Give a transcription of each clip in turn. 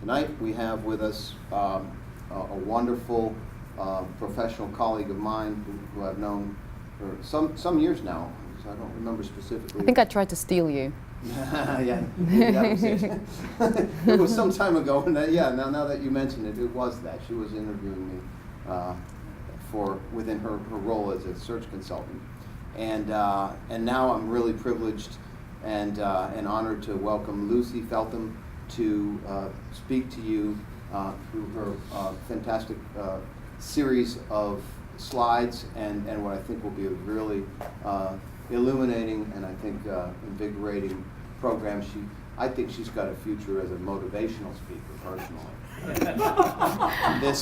Tonight we have with us a wonderful professional colleague of mine who I've known for some years now. So I don't remember specifically. I think I tried to steal you. Yeah, that was it. It was some time ago, and now that you mention it, it was that. She was interviewing me within her role as a search consultant. And now I'm really privileged and honored to welcome Lucy Feltham to speak to you through her fantastic series of slides and what I think will be a really illuminating and I think invigorating program. I think she's got a future as a motivational speaker personally.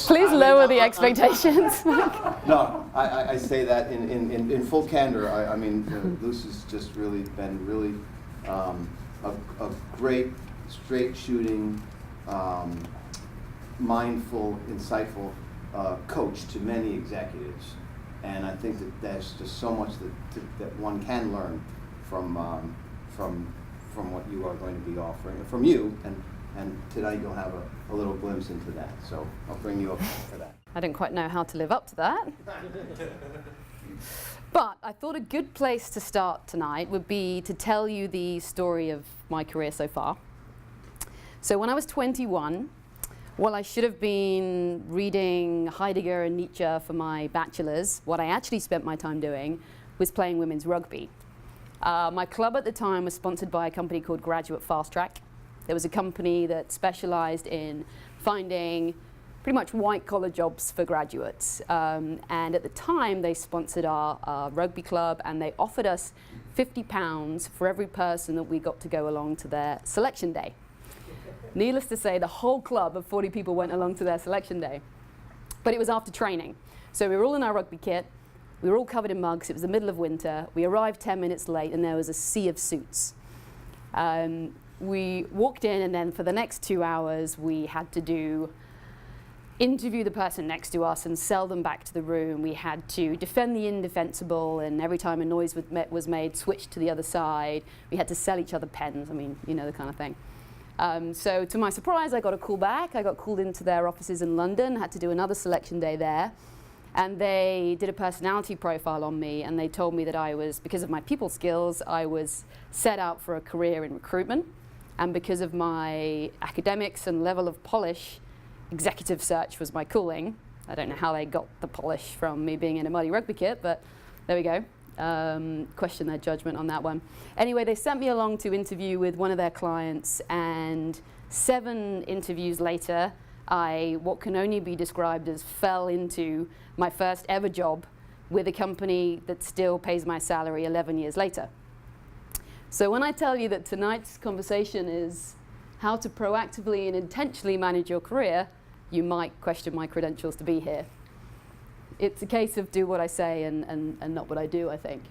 Please lower the expectations. No, I say that in full candor. I mean, Lucy's just really been really a great, straight shooting, mindful, insightful coach to many executives. And I think that there's just so much that one can learn from what you are going to be offering, from you, and tonight you'll have a little glimpse into that. So I'll bring you up for that. I don't quite know how to live up to that. But I thought a good place to start tonight would be to tell you the story of my career so far. So when I was 21, while I should have been reading Heidegger and Nietzsche for my bachelor's, what I actually spent my time doing was playing women's rugby. My club at the time was sponsored by a company called Graduate Fast Track. There was a company that specialized in finding pretty much white-collar jobs for graduates. And at the time, they sponsored our rugby club, and they offered us £50 for every person that we got to go along to their selection day. Needless to say, the whole club of 40 people went along to their selection day. But it was after training. So we were all in our rugby kit. We were all covered in mugs. It was the middle of winter. We arrived 10 minutes late, and there was a sea of suits. We walked in, and then for the next 2 hours, we had to interview the person next to us and sell them back to the room. We had to defend the indefensible, and every time a noise was made, switch to the other side. We had to sell each other pens. I mean, you know, the kind of thing. So to my surprise, I got a call back. I got called into their offices in London, had to do another selection day there. And they did a personality profile on me, and they told me that I was, because of my people skills, I was set out for a career in recruitment. And because of my academics and level of polish, executive search was my calling. I don't know how they got the polish from me being in a muddy rugby kit, but there we go. Question their judgment on that one. Anyway, they sent me along to interview with one of their clients, and 7 interviews later, what can only be described as fell into my first ever job with a company that still pays my salary 11 years later. So when I tell you that tonight's conversation is how to proactively and intentionally manage your career, you might question my credentials to be here. It's a case of do what I say and not what I do, I think.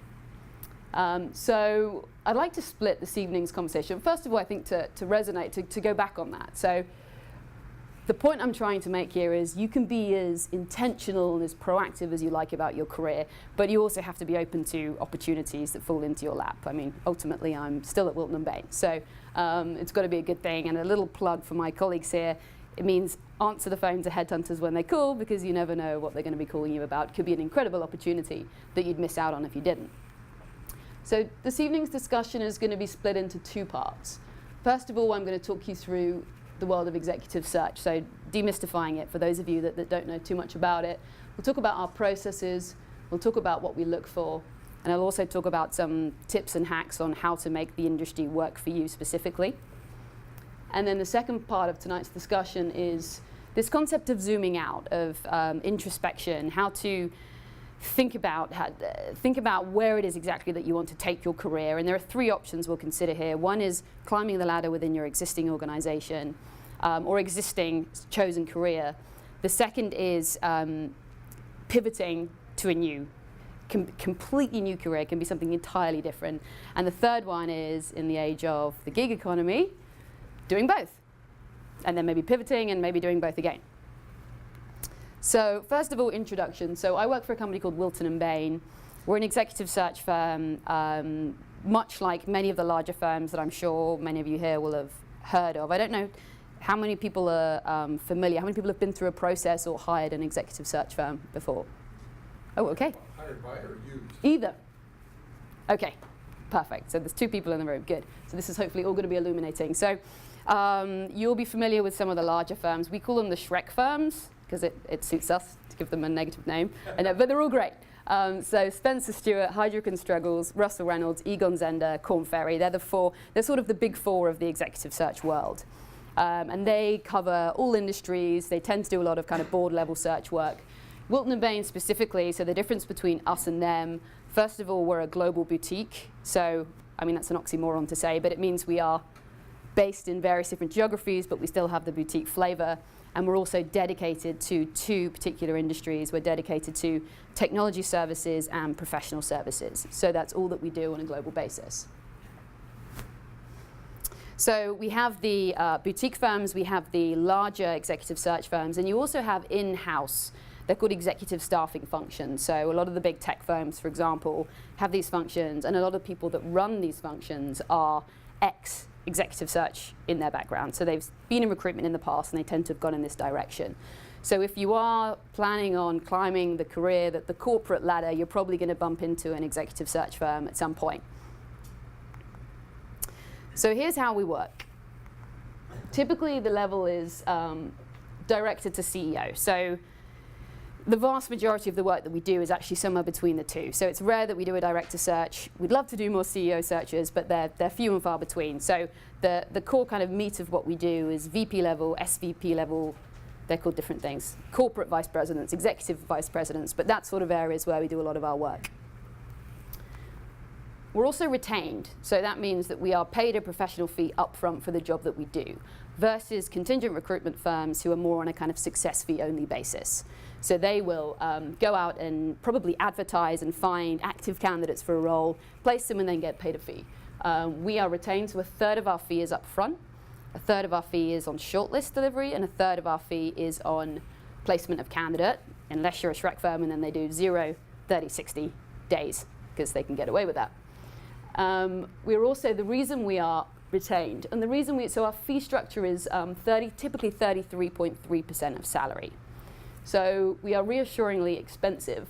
So I'd like to split this evening's conversation. First of all, I think to resonate, to go back on that. So the point I'm trying to make here is you can be as intentional and as proactive as you like about your career, but you also have to be open to opportunities that fall into your lap. I mean, ultimately, I'm still at Wilton and Bain, so it's got to be a good thing. And a little plug for my colleagues here, it means answer the phone to headhunters when they call, because you never know what they're going to be calling you about. It could be an incredible opportunity that you'd miss out on if you didn't. So this evening's discussion is going to be split into 2 parts. First of all, I'm going to talk you through the world of executive search, so demystifying it for those of you that don't know too much about it. We'll talk about our processes, we'll talk about what we look for, and I'll also talk about some tips and hacks on how to make the industry work for you specifically. And then the second part of tonight's discussion is this concept of zooming out, of introspection, how to think about where it is exactly that you want to take your career. And there are 3 options we'll consider here. One is climbing the ladder within your existing organization or existing chosen career. The second is pivoting to a new, completely new career. It can be something entirely different. And the third one is, in the age of the gig economy, doing both. And then maybe pivoting and maybe doing both again. So first of all, introduction. So I work for a company called Wilton and Bain. We're an executive search firm, much like many of the larger firms that I'm sure many of you here will have heard of. I don't know How many people are familiar? How many people have been through a process or hired an executive search firm before? Oh, okay. Hired by or used? Either. Okay, perfect. So there's 2 people in the room. Good. So this is hopefully all going to be illuminating. So you'll be familiar with some of the larger firms. We call them the Shrek firms because it suits us to give them a negative name, but they're all great. So Spencer Stewart, Heidrick & Struggles, Russell Reynolds, Egon Zehnder, Korn Ferry. They're sort of the big 4 of the executive search world. And they cover all industries. They tend to do a lot of kind of board level search work. Wilton and Bain specifically, so the difference between us and them, first of all, we're a global boutique. So, I mean, that's an oxymoron to say, but it means we are based in various different geographies, but we still have the boutique flavor. And we're also dedicated to 2 particular industries. We're dedicated to technology services and professional services. So that's all that we do on a global basis. So we have the boutique firms, we have the larger executive search firms, and you also have in-house, they're called executive staffing functions. So a lot of the big tech firms, for example, have these functions, and a lot of people that run these functions are ex-executive search in their background. So they've been in recruitment in the past, and they tend to have gone in this direction. So if you are planning on climbing the career, the corporate ladder, you're probably going to bump into an executive search firm at some point. So here's how we work. Typically, the level is director to CEO. So the vast majority of the work that we do is actually somewhere between the 2. So it's rare that we do a director search. We'd love to do more CEO searches, but they're few and far between. So the core kind of meat of what we do is VP level, SVP level. They're called different things. Corporate vice presidents, executive vice presidents, but that's sort of areas where we do a lot of our work. We're also retained, so that means that we are paid a professional fee upfront for the job that we do, versus contingent recruitment firms who are more on a kind of success fee only basis. So they will go out and probably advertise and find active candidates for a role, place them and then get paid a fee. We are retained, so 1/3 of our fee is upfront, 1/3 of our fee is on shortlist delivery, and 1/3 of our fee is on placement of candidate, unless you're a Shrek firm and then they do 0, 30, 60 days, because they can get away with that. We're also, the reason we are retained, and the reason so our fee structure is typically 33.3% of salary. So we are reassuringly expensive.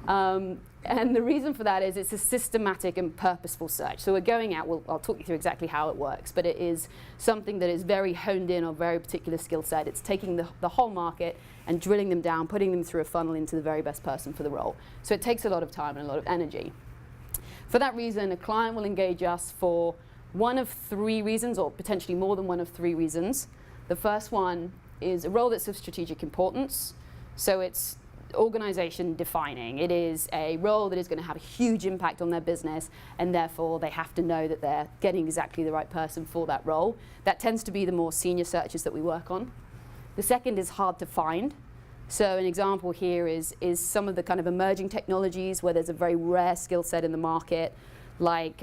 And the reason for that is it's a systematic and purposeful search. So we're going out, I'll talk you through exactly how it works, but it is something that is very honed in on a very particular skill set. It's taking the whole market and drilling them down, putting them through a funnel into the very best person for the role. So it takes a lot of time and a lot of energy. For that reason, a client will engage us for one of 3 reasons, or potentially more than one of 3 reasons. The first one is a role that's of strategic importance. So it's organization defining. It is a role that is going to have a huge impact on their business, and therefore they have to know that they're getting exactly the right person for that role. That tends to be the more senior searches that we work on. The second is hard to find. So an example here is some of the kind of emerging technologies where there's a very rare skill set in the market, like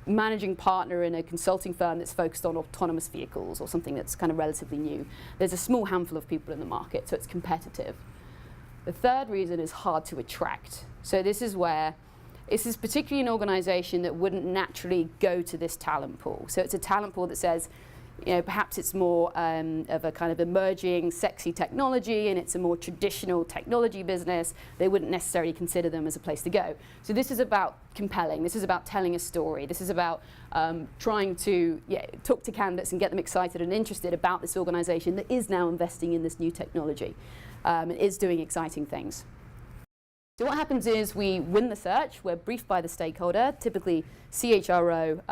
managing partner in a consulting firm that's focused on autonomous vehicles or something that's kind of relatively new. There's a small handful of people in the market, so it's competitive. The third reason is hard to attract. So this is particularly an organization that wouldn't naturally go to this talent pool. So it's a talent pool that says, perhaps it's more of a kind of emerging, sexy technology, and it's a more traditional technology business. They wouldn't necessarily consider them as a place to go. So this is about compelling. This is about telling a story. This is about trying to talk to candidates and get them excited and interested about this organization that is now investing in this new technology and is doing exciting things. So what happens is we win the search, we're briefed by the stakeholder, typically CHRO,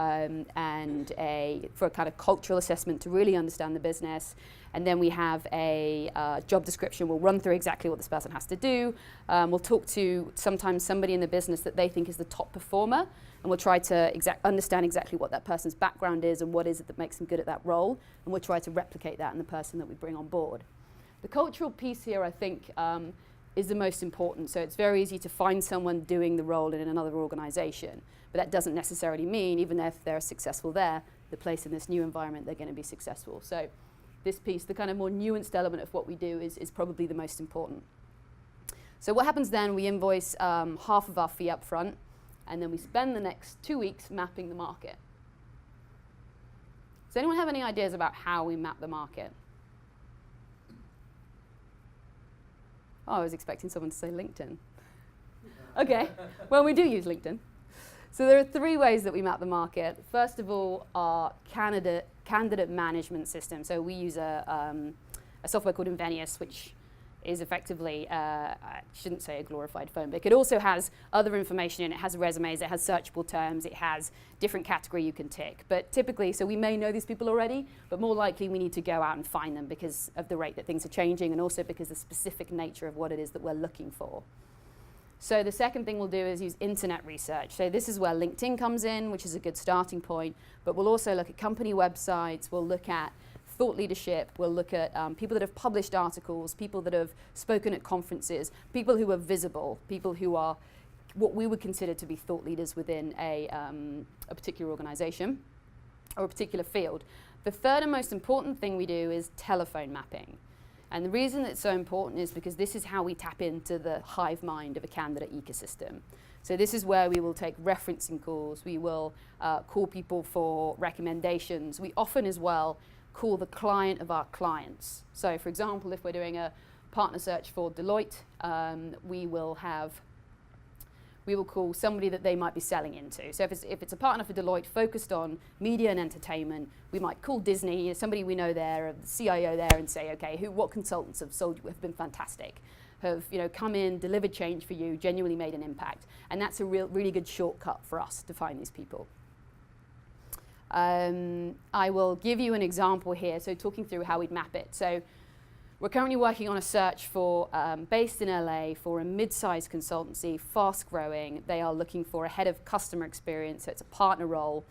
for a kind of cultural assessment to really understand the business. And then we have a job description. We'll run through exactly what this person has to do. We'll talk to sometimes somebody in the business that they think is the top performer, and we'll try to understand exactly what that person's background is and what is it that makes them good at that role, and we'll try to replicate that in the person that we bring on board. The cultural piece here, I think, is the most important. So it's very easy to find someone doing the role in another organization, but that doesn't necessarily mean, even if they're successful there, the place in this new environment, they're going to be successful. So this piece, the kind of more nuanced element of what we do is probably the most important. So what happens then, we invoice half of our fee up front, and then we spend the next 2 weeks mapping the market. Does anyone have any ideas about how we map the market? Oh, I was expecting someone to say LinkedIn. Okay, well, we do use LinkedIn. So there are 3 ways that we map the market. First of all, our candidate management system. So we use a software called Invenius, which is effectively, I shouldn't say a glorified phone book. It also has other information in it. It has resumes, it has searchable terms, it has different category you can tick. But typically, so we may know these people already, but more likely we need to go out and find them because of the rate that things are changing and also because of the specific nature of what it is that we're looking for. So the second thing we'll do is use internet research. So this is where LinkedIn comes in, which is a good starting point, but we'll also look at company websites, we'll look at thought leadership, we'll look at people that have published articles, people that have spoken at conferences, people who are visible, people who are what we would consider to be thought leaders within a particular organization or a particular field. The third and most important thing we do is telephone mapping. And the reason it's so important is because this is how we tap into the hive mind of a candidate ecosystem. So this is where we will take referencing calls, we will call people for recommendations. We often as well call the client of our clients. So for example, if we're doing a partner search for Deloitte, we will call somebody that they might be selling into. So if it's a partner for Deloitte focused on media and entertainment, we might call Disney, somebody we know there, the CIO there, and say, okay, what consultants have been fantastic, have come in, delivered change for you, genuinely made an impact, and that's a really good shortcut for us to find these people. I will give you an example here, so talking through how we'd map it. So we're currently working on a search for, based in LA, for a mid-sized consultancy, fast-growing. They are looking for a head of customer experience, so it's a partner role.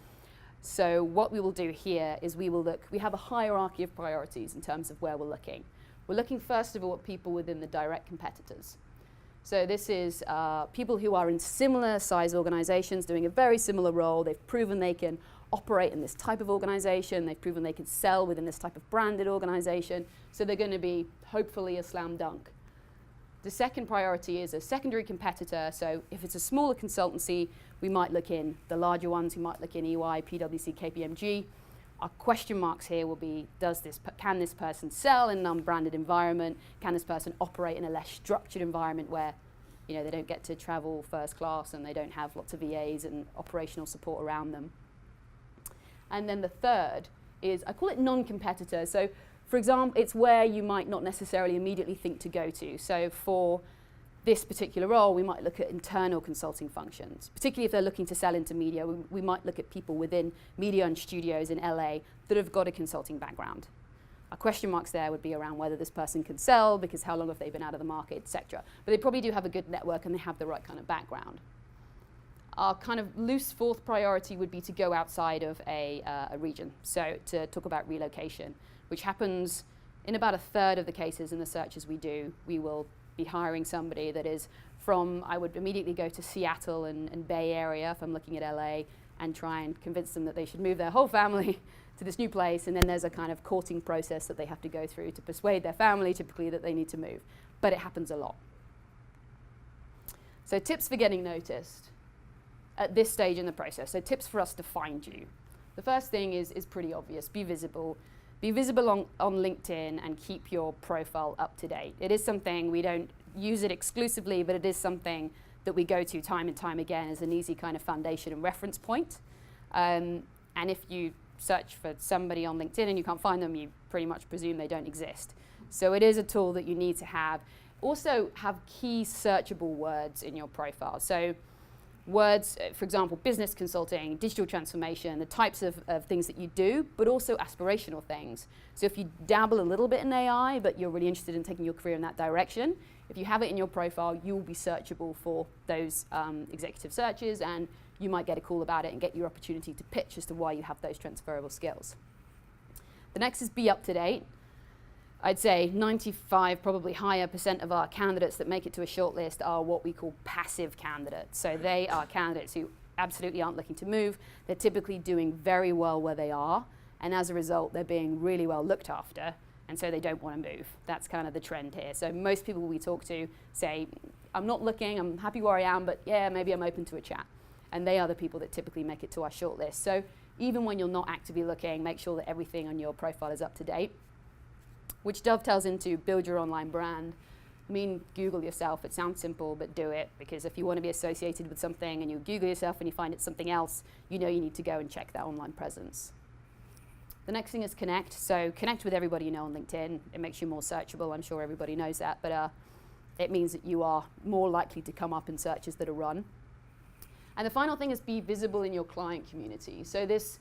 So what we will do here is we have a hierarchy of priorities in terms of where we're looking. We're looking first of all at people within the direct competitors. So this is people who are in similar size organizations doing a very similar role. They've proven they can operate in this type of organization. They've proven they can sell within this type of branded organization. So they're going to be hopefully a slam dunk. The second priority is a secondary competitor. So if it's a smaller consultancy, we might look in the larger ones. We might look in EY, PwC, KPMG. Our question marks here will be, can this person sell in an unbranded environment? Can this person operate in a less structured environment where they don't get to travel first class and they don't have lots of VAs and operational support around them? And then the third is, I call it non-competitor. So for example, it's where you might not necessarily immediately think to go to. So for this particular role, we might look at internal consulting functions, particularly if they're looking to sell into media. We might look at people within media and studios in LA that have got a consulting background. Our question marks there would be around whether this person can sell, because how long have they been out of the market, etc. But they probably do have a good network and they have the right kind of background. Our kind of loose fourth priority would be to go outside of a region, so to talk about relocation, which happens in about a third of the cases in the searches we do. We will be hiring somebody that is from, I would immediately go to Seattle and Bay Area if I'm looking at LA and try and convince them that they should move their whole family to this new place, and then there's a kind of courting process that they have to go through to persuade their family typically that they need to move. But it happens a lot. So tips for getting noticed at this stage in the process. So tips for us to find you. The first thing is pretty obvious. Be visible. Be visible on LinkedIn and keep your profile up to date. It is something, we don't use it exclusively, but it is something that we go to time and time again as an easy kind of foundation and reference point. And if you search for somebody on LinkedIn and you can't find them, you pretty much presume they don't exist. So it is a tool that you need to have. Also have key searchable words in your profile. So words, for example, business consulting, digital transformation, the types of things that you do, but also aspirational things. So if you dabble a little bit in AI, but you're really interested in taking your career in that direction, if you have it in your profile, you will be searchable for those executive searches, and you might get a call about it and get your opportunity to pitch as to why you have those transferable skills. The next is be up to date. I'd say 95, probably higher % of our candidates that make it to a shortlist are what we call passive candidates. So they are candidates who absolutely aren't looking to move. They're typically doing very well where they are, and as a result, they're being really well looked after, and so they don't want to move. That's kind of the trend here. So most people we talk to say, I'm not looking, I'm happy where I am, but yeah, maybe I'm open to a chat. And they are the people that typically make it to our shortlist. So even when you're not actively looking, make sure that everything on your profile is up to date, which dovetails into build your online brand. I mean, Google yourself. It sounds simple, but do it, because if you want to be associated with something and you Google yourself and you find it's something else, you know you need to go and check that online presence. The next thing is connect. So connect with everybody you know on LinkedIn. It makes you more searchable. I'm sure everybody knows that, but it means that you are more likely to come up in searches that are run. And the final thing is be visible in your client community. So this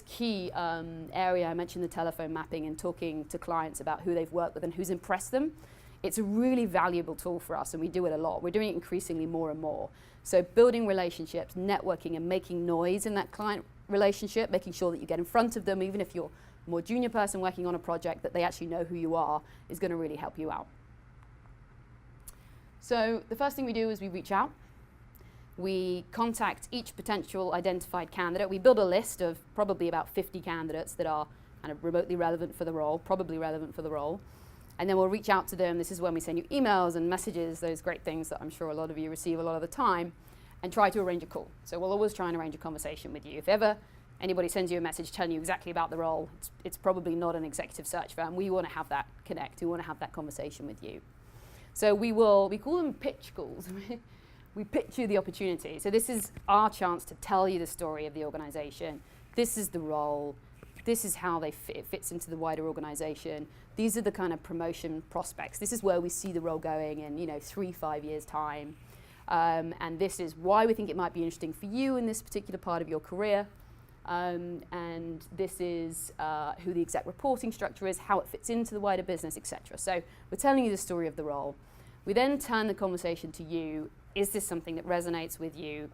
key area, I mentioned the telephone mapping and talking to clients about who they've worked with and who's impressed them. It's a really valuable tool for us, and we do it a lot. We're doing it increasingly more and more. So building relationships, networking, and making noise in that client relationship, making sure that you get in front of them, even if you're a more junior person working on a project, that they actually know who you are, is going to really help you out. So the first thing we do is we reach out. We contact each potential identified candidate. We build a list of probably about 50 candidates that are kind of remotely relevant for the role, probably relevant for the role. And then we'll reach out to them. This is when we send you emails and messages, those great things that I'm sure a lot of you receive a lot of the time, and try to arrange a call. So we'll always try and arrange a conversation with you. If ever anybody sends you a message telling you exactly about the role, it's probably not an executive search firm. We want to have that connect. We want to have that conversation with you. So we call them pitch calls. We pitch you the opportunity. So this is our chance to tell you the story of the organization. This is the role. This is how it fits into the wider organization. These are the kind of promotion prospects. This is where we see the role going in 3-5 years time. And this is why we think it might be interesting for you in this particular part of your career. And this is who the exec reporting structure is, how it fits into the wider business, etc. So we're telling you the story of the role. We then turn the conversation to you. Is this something that resonates with you?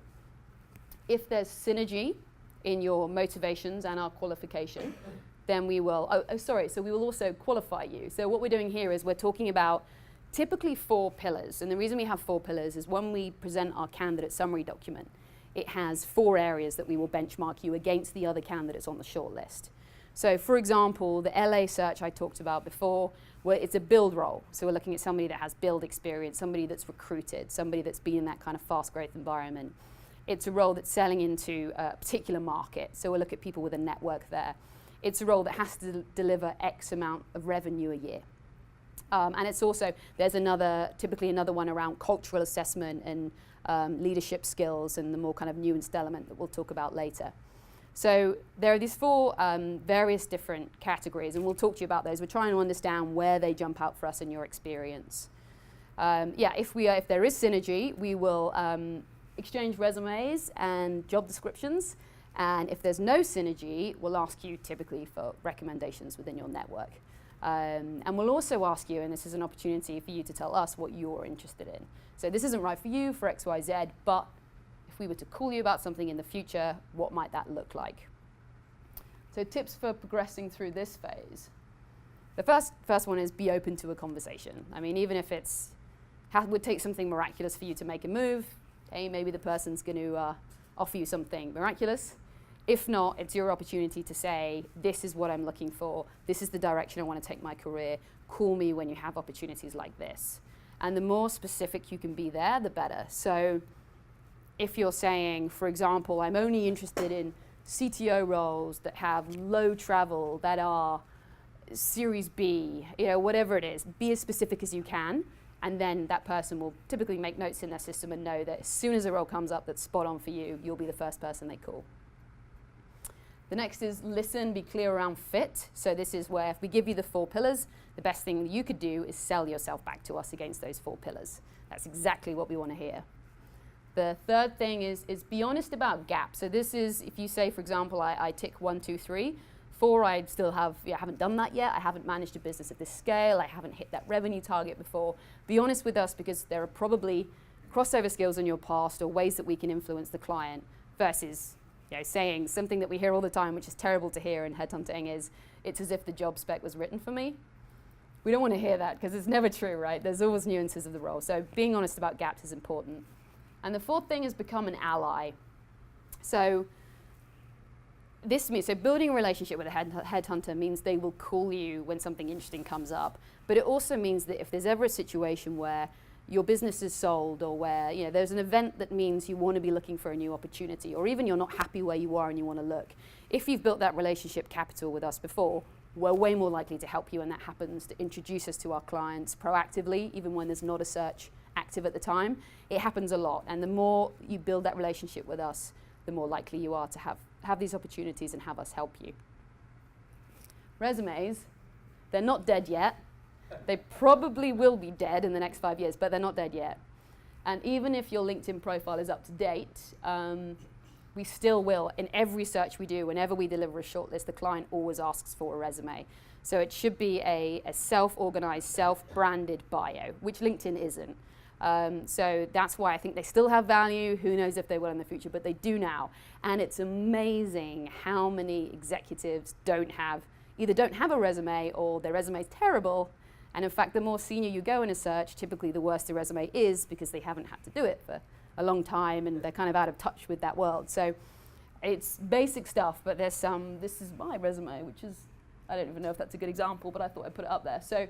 If there's synergy in your motivations and our qualification, then we will, so we will also qualify you. So what we're doing here is we're talking about typically 4 pillars. And the reason we have 4 pillars is when we present our candidate summary document, it has 4 areas that we will benchmark you against the other candidates on the shortlist. So for example, the LA search I talked about before, where it's a build role. So we're looking at somebody that has build experience, somebody that's recruited, somebody that's been in that kind of fast growth environment. It's a role that's selling into a particular market. So we'll look at people with a network there. It's a role that has to deliver X amount of revenue a year. And it's also, there's typically another one around cultural assessment and leadership skills and the more kind of nuanced element that we'll talk about later. So there are these 4 various different categories, and we'll talk to you about those. We're trying to understand where they jump out for us in your experience. If there is synergy, we will exchange resumes and job descriptions. And if there's no synergy, we'll ask you typically for recommendations within your network. And we'll also ask you, and this is an opportunity for you to tell us what you're interested in. So this isn't right for you for X, Y, Z, but if we were to call you about something in the future, what might that look like? So tips for progressing through this phase. The first one is be open to a conversation. I mean, even if it would take something miraculous for you to make a move, okay, maybe the person's going to offer you something miraculous. If not, it's your opportunity to say, this is what I'm looking for. This is the direction I want to take my career. Call me when you have opportunities like this. And the more specific you can be there, the better. So if you're saying, for example, I'm only interested in CTO roles that have low travel, that are Series B, whatever it is, be as specific as you can. And then that person will typically make notes in their system and know that as soon as a role comes up that's spot on for you, you'll be the first person they call. The next is listen, be clear around fit. So this is where if we give you the 4 pillars, the best thing you could do is sell yourself back to us against those 4 pillars. That's exactly what we want to hear. The third thing is be honest about gaps. So this is, if you say, for example, I tick 1, 2, 3, 4, I still haven't done that yet. I haven't managed a business at this scale. I haven't hit that revenue target before. Be honest with us, because there are probably crossover skills in your past or ways that we can influence the client versus saying something that we hear all the time, which is terrible to hear in headhunting, is it's as if the job spec was written for me. We don't want to hear that because it's never true, right? There's always nuances of the role. So being honest about gaps is important. And the 4th thing is become an ally. So this means, building a relationship with a headhunter means they will call you when something interesting comes up. But it also means that if there's ever a situation where your business is sold, or where there's an event that means you want to be looking for a new opportunity, or even you're not happy where you are and you want to look. If you've built that relationship capital with us before, we're way more likely to help you when that happens, to introduce us to our clients proactively, even when there's not a search active at the time. It happens a lot, and the more you build that relationship with us, the more likely you are to have these opportunities and have us help you. Resumes, they're not dead yet. They probably will be dead in the next 5 years, but they're not dead yet. And even if your LinkedIn profile is up to date, we still will, in every search we do, whenever we deliver a shortlist, the client always asks for a resume. So it should be a self-organized, self-branded bio, which LinkedIn isn't. So that's why I think they still have value. Who knows if they will in the future, but they do now. And it's amazing how many executives either don't have a resume, or their resume is terrible. And in fact, the more senior you go in a search, typically the worse the resume is, because they haven't had to do it for a long time and they're kind of out of touch with that world. So it's basic stuff, but there's this is my resume, which is, I don't even know if that's a good example, but I thought I'd put it up there. So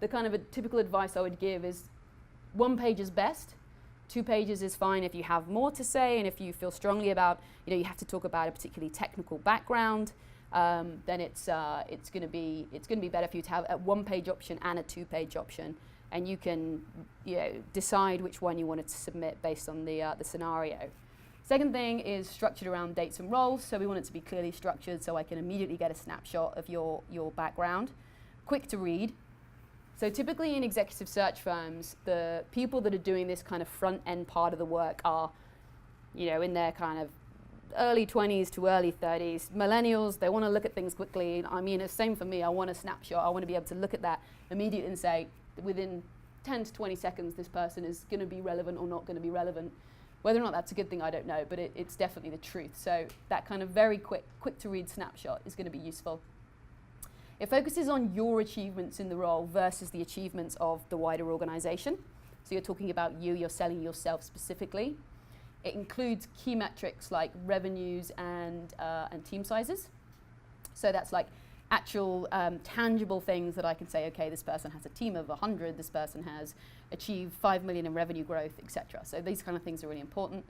the kind of a typical advice I would give is 1 page is best. 2 pages is fine if you have more to say, and if you feel strongly about, you have to talk about a particularly technical background. Then it's going to be better for you to have a 1-page option and a 2-page option, and you can decide which one you wanted to submit based on the scenario. Second thing is structured around dates and roles, so we want it to be clearly structured so I can immediately get a snapshot of your background. Quick to read. So typically in executive search firms, the people that are doing this kind of front end part of the work are, in their kind of early 20s to early 30s. Millennials, they want to look at things quickly. I mean, it's the same for me. I want a snapshot. I want to be able to look at that immediately and say, within 10 to 20 seconds, this person is going to be relevant or not going to be relevant. Whether or not that's a good thing, I don't know, but it's definitely the truth. So that kind of very quick to read snapshot is going to be useful. It focuses on your achievements in the role versus the achievements of the wider organization. So you're talking about you're selling yourself specifically. It includes key metrics like revenues and team sizes. So that's like actual tangible things that I can say, okay, this person has a team of 100, this person has achieved 5 million in revenue growth, etc. So these kind of things are really important.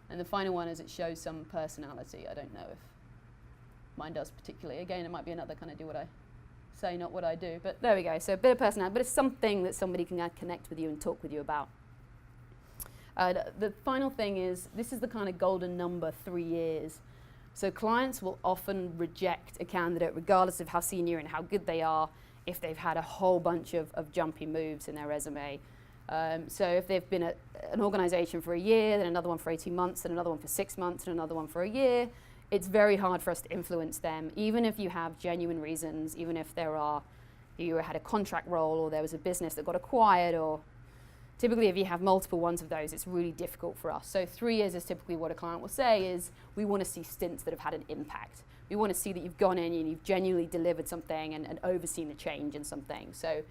And the final one is it shows some personality. I don't know if mine does particularly. Again, it might be another kind of do what I say, not what I do. But there we go. So a bit of personality, but it's something that somebody can connect with you and talk with you about. The final thing is, this is the kind of golden number, 3 years. So clients will often reject a candidate regardless of how senior and how good they are if they've had a whole bunch of jumpy moves in their resume. So if they've been at an organization for a year, then another one for 18 months, then another one for 6 months, and another one for a year, it's very hard for us to influence them, even if you have genuine reasons, even if you had a contract role, or there was a business that got acquired, or typically if you have multiple ones of those, it's really difficult for us. So 3 years is typically what a client will say is, we want to see stints that have had an impact. We want to see that you've gone in and you've genuinely delivered something and overseen the change in something. So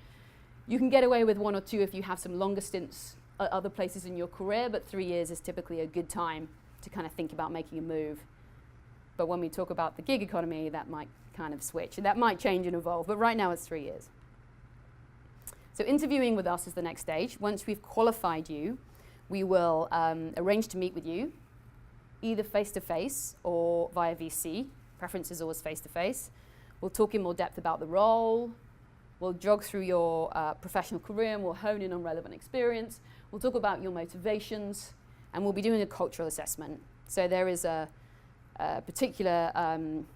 you can get away with 1 or 2 if you have some longer stints at other places in your career, but 3 years is typically a good time to kind of think about making a move. But when we talk about the gig economy, that might kind of switch, and that might change and evolve, but right now it's 3 years. So interviewing with us is the next stage. Once we've qualified you, we will arrange to meet with you, either face-to-face or via VC. Preference is always face-to-face. We'll talk in more depth about the role. We'll jog through your professional career, and we'll hone in on relevant experience. We'll talk about your motivations, and we'll be doing a cultural assessment. So there is a particular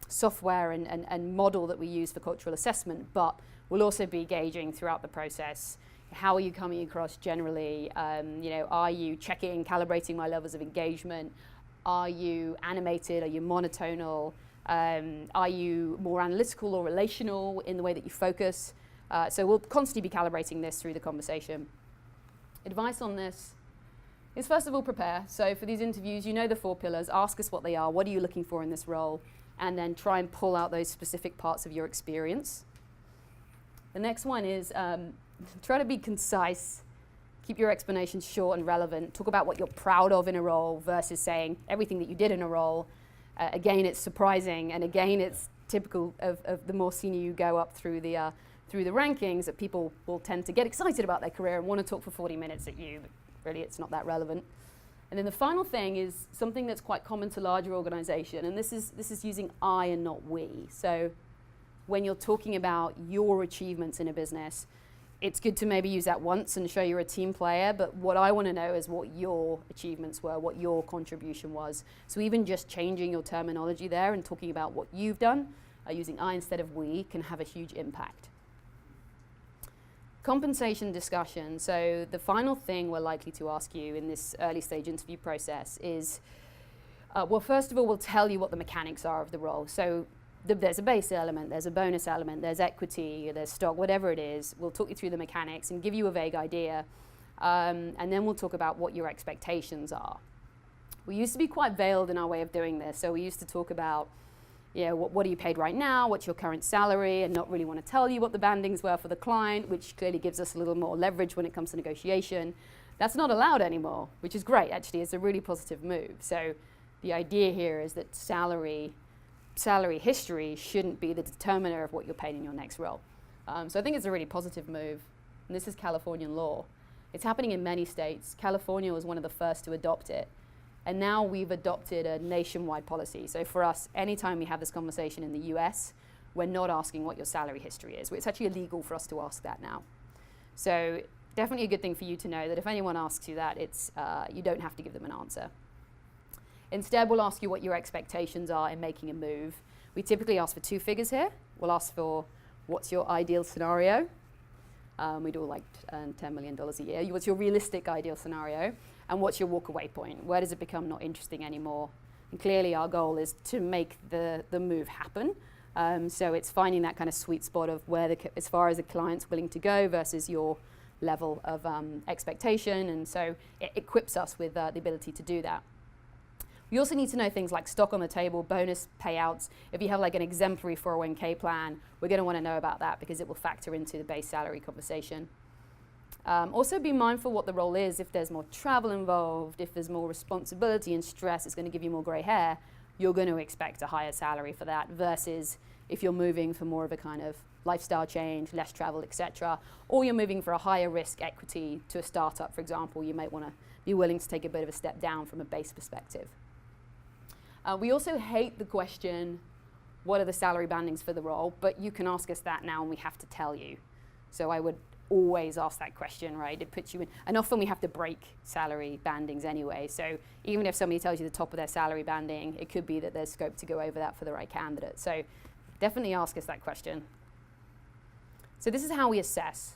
software and model that we use for cultural assessment, but we'll also be gauging throughout the process, how are you coming across generally? Are you checking, calibrating my levels of engagement? Are you animated? Are you monotonal? Are you more analytical or relational in the way that you focus? So we'll constantly be calibrating this through the conversation. Advice on this is, first of all, prepare. So for these interviews, the 4 pillars. Ask us what they are. What are you looking for in this role? And then try and pull out those specific parts of your experience. The next one is try to be concise. Keep your explanations short and relevant. Talk about what you're proud of in a role versus saying everything that you did in a role. Again, it's surprising, and again, it's typical of the more senior you go up through the through the rankings that people will tend to get excited about their career and want to talk for 40 minutes at you, but really it's not that relevant. And then the final thing is something that's quite common to larger organization, and this is using I and not we. So when you're talking about your achievements in a business, it's good to maybe use that once and show you're a team player, but what I want to know is what your achievements were, what your contribution was. So even just changing your terminology there and talking about what you've done, using I instead of we, can have a huge impact. Compensation discussion. So the final thing we're likely to ask you in this early stage interview process is, well, first of all, we'll tell you what the mechanics are of the role. So there's a base element, there's a bonus element, there's equity, there's stock, whatever it is. We'll talk you through the mechanics and give you a vague idea. And then we'll talk about what your expectations are. We used to be quite veiled in our way of doing this. So we used to talk about, what are you paid right now? What's your current salary? And not really want to tell you what the bandings were for the client, which clearly gives us a little more leverage when it comes to negotiation. That's not allowed anymore, which is great, actually. It's a really positive move. So the idea here is that salary history shouldn't be the determiner of what you're paid in your next role. So I think it's a really positive move. And this is Californian law. It's happening in many states. California was one of the first to adopt it. And now we've adopted a nationwide policy. So for us, anytime we have this conversation in the US, we're not asking what your salary history is. It's actually illegal for us to ask that now. So definitely a good thing for you to know that if anyone asks you that, you don't have to give them an answer. Instead, we'll ask you what your expectations are in making a move. We typically ask for 2 figures here. We'll ask for what's your ideal scenario. We'd all like $10 million a year. What's your realistic ideal scenario? And what's your walk-away point? Where does it become not interesting anymore? And clearly our goal is to make the move happen. So it's finding that kind of sweet spot of where, as far as the client's willing to go versus your level of expectation. And so it equips us with the ability to do that. We also need to know things like stock on the table, bonus payouts. If you have like an exemplary 401k plan, we're going to want to know about that because it will factor into the base salary conversation. Also be mindful what the role is. If there's more travel involved, if there's more responsibility and stress, it's going to give you more gray hair, you're going to expect a higher salary for that versus if you're moving for more of a kind of lifestyle change, less travel, etc. Or you're moving for a higher risk equity to a startup, for example, you might want to be willing to take a bit of a step down from a base perspective. We also hate the question, what are the salary bandings for the role? But you can ask us that now and we have to tell you. So I would always ask that question, right? It puts you in, and often we have to break salary bandings anyway. So even if somebody tells you the top of their salary banding, it could be that there's scope to go over that for the right candidate. So definitely ask us that question. So this is how we assess.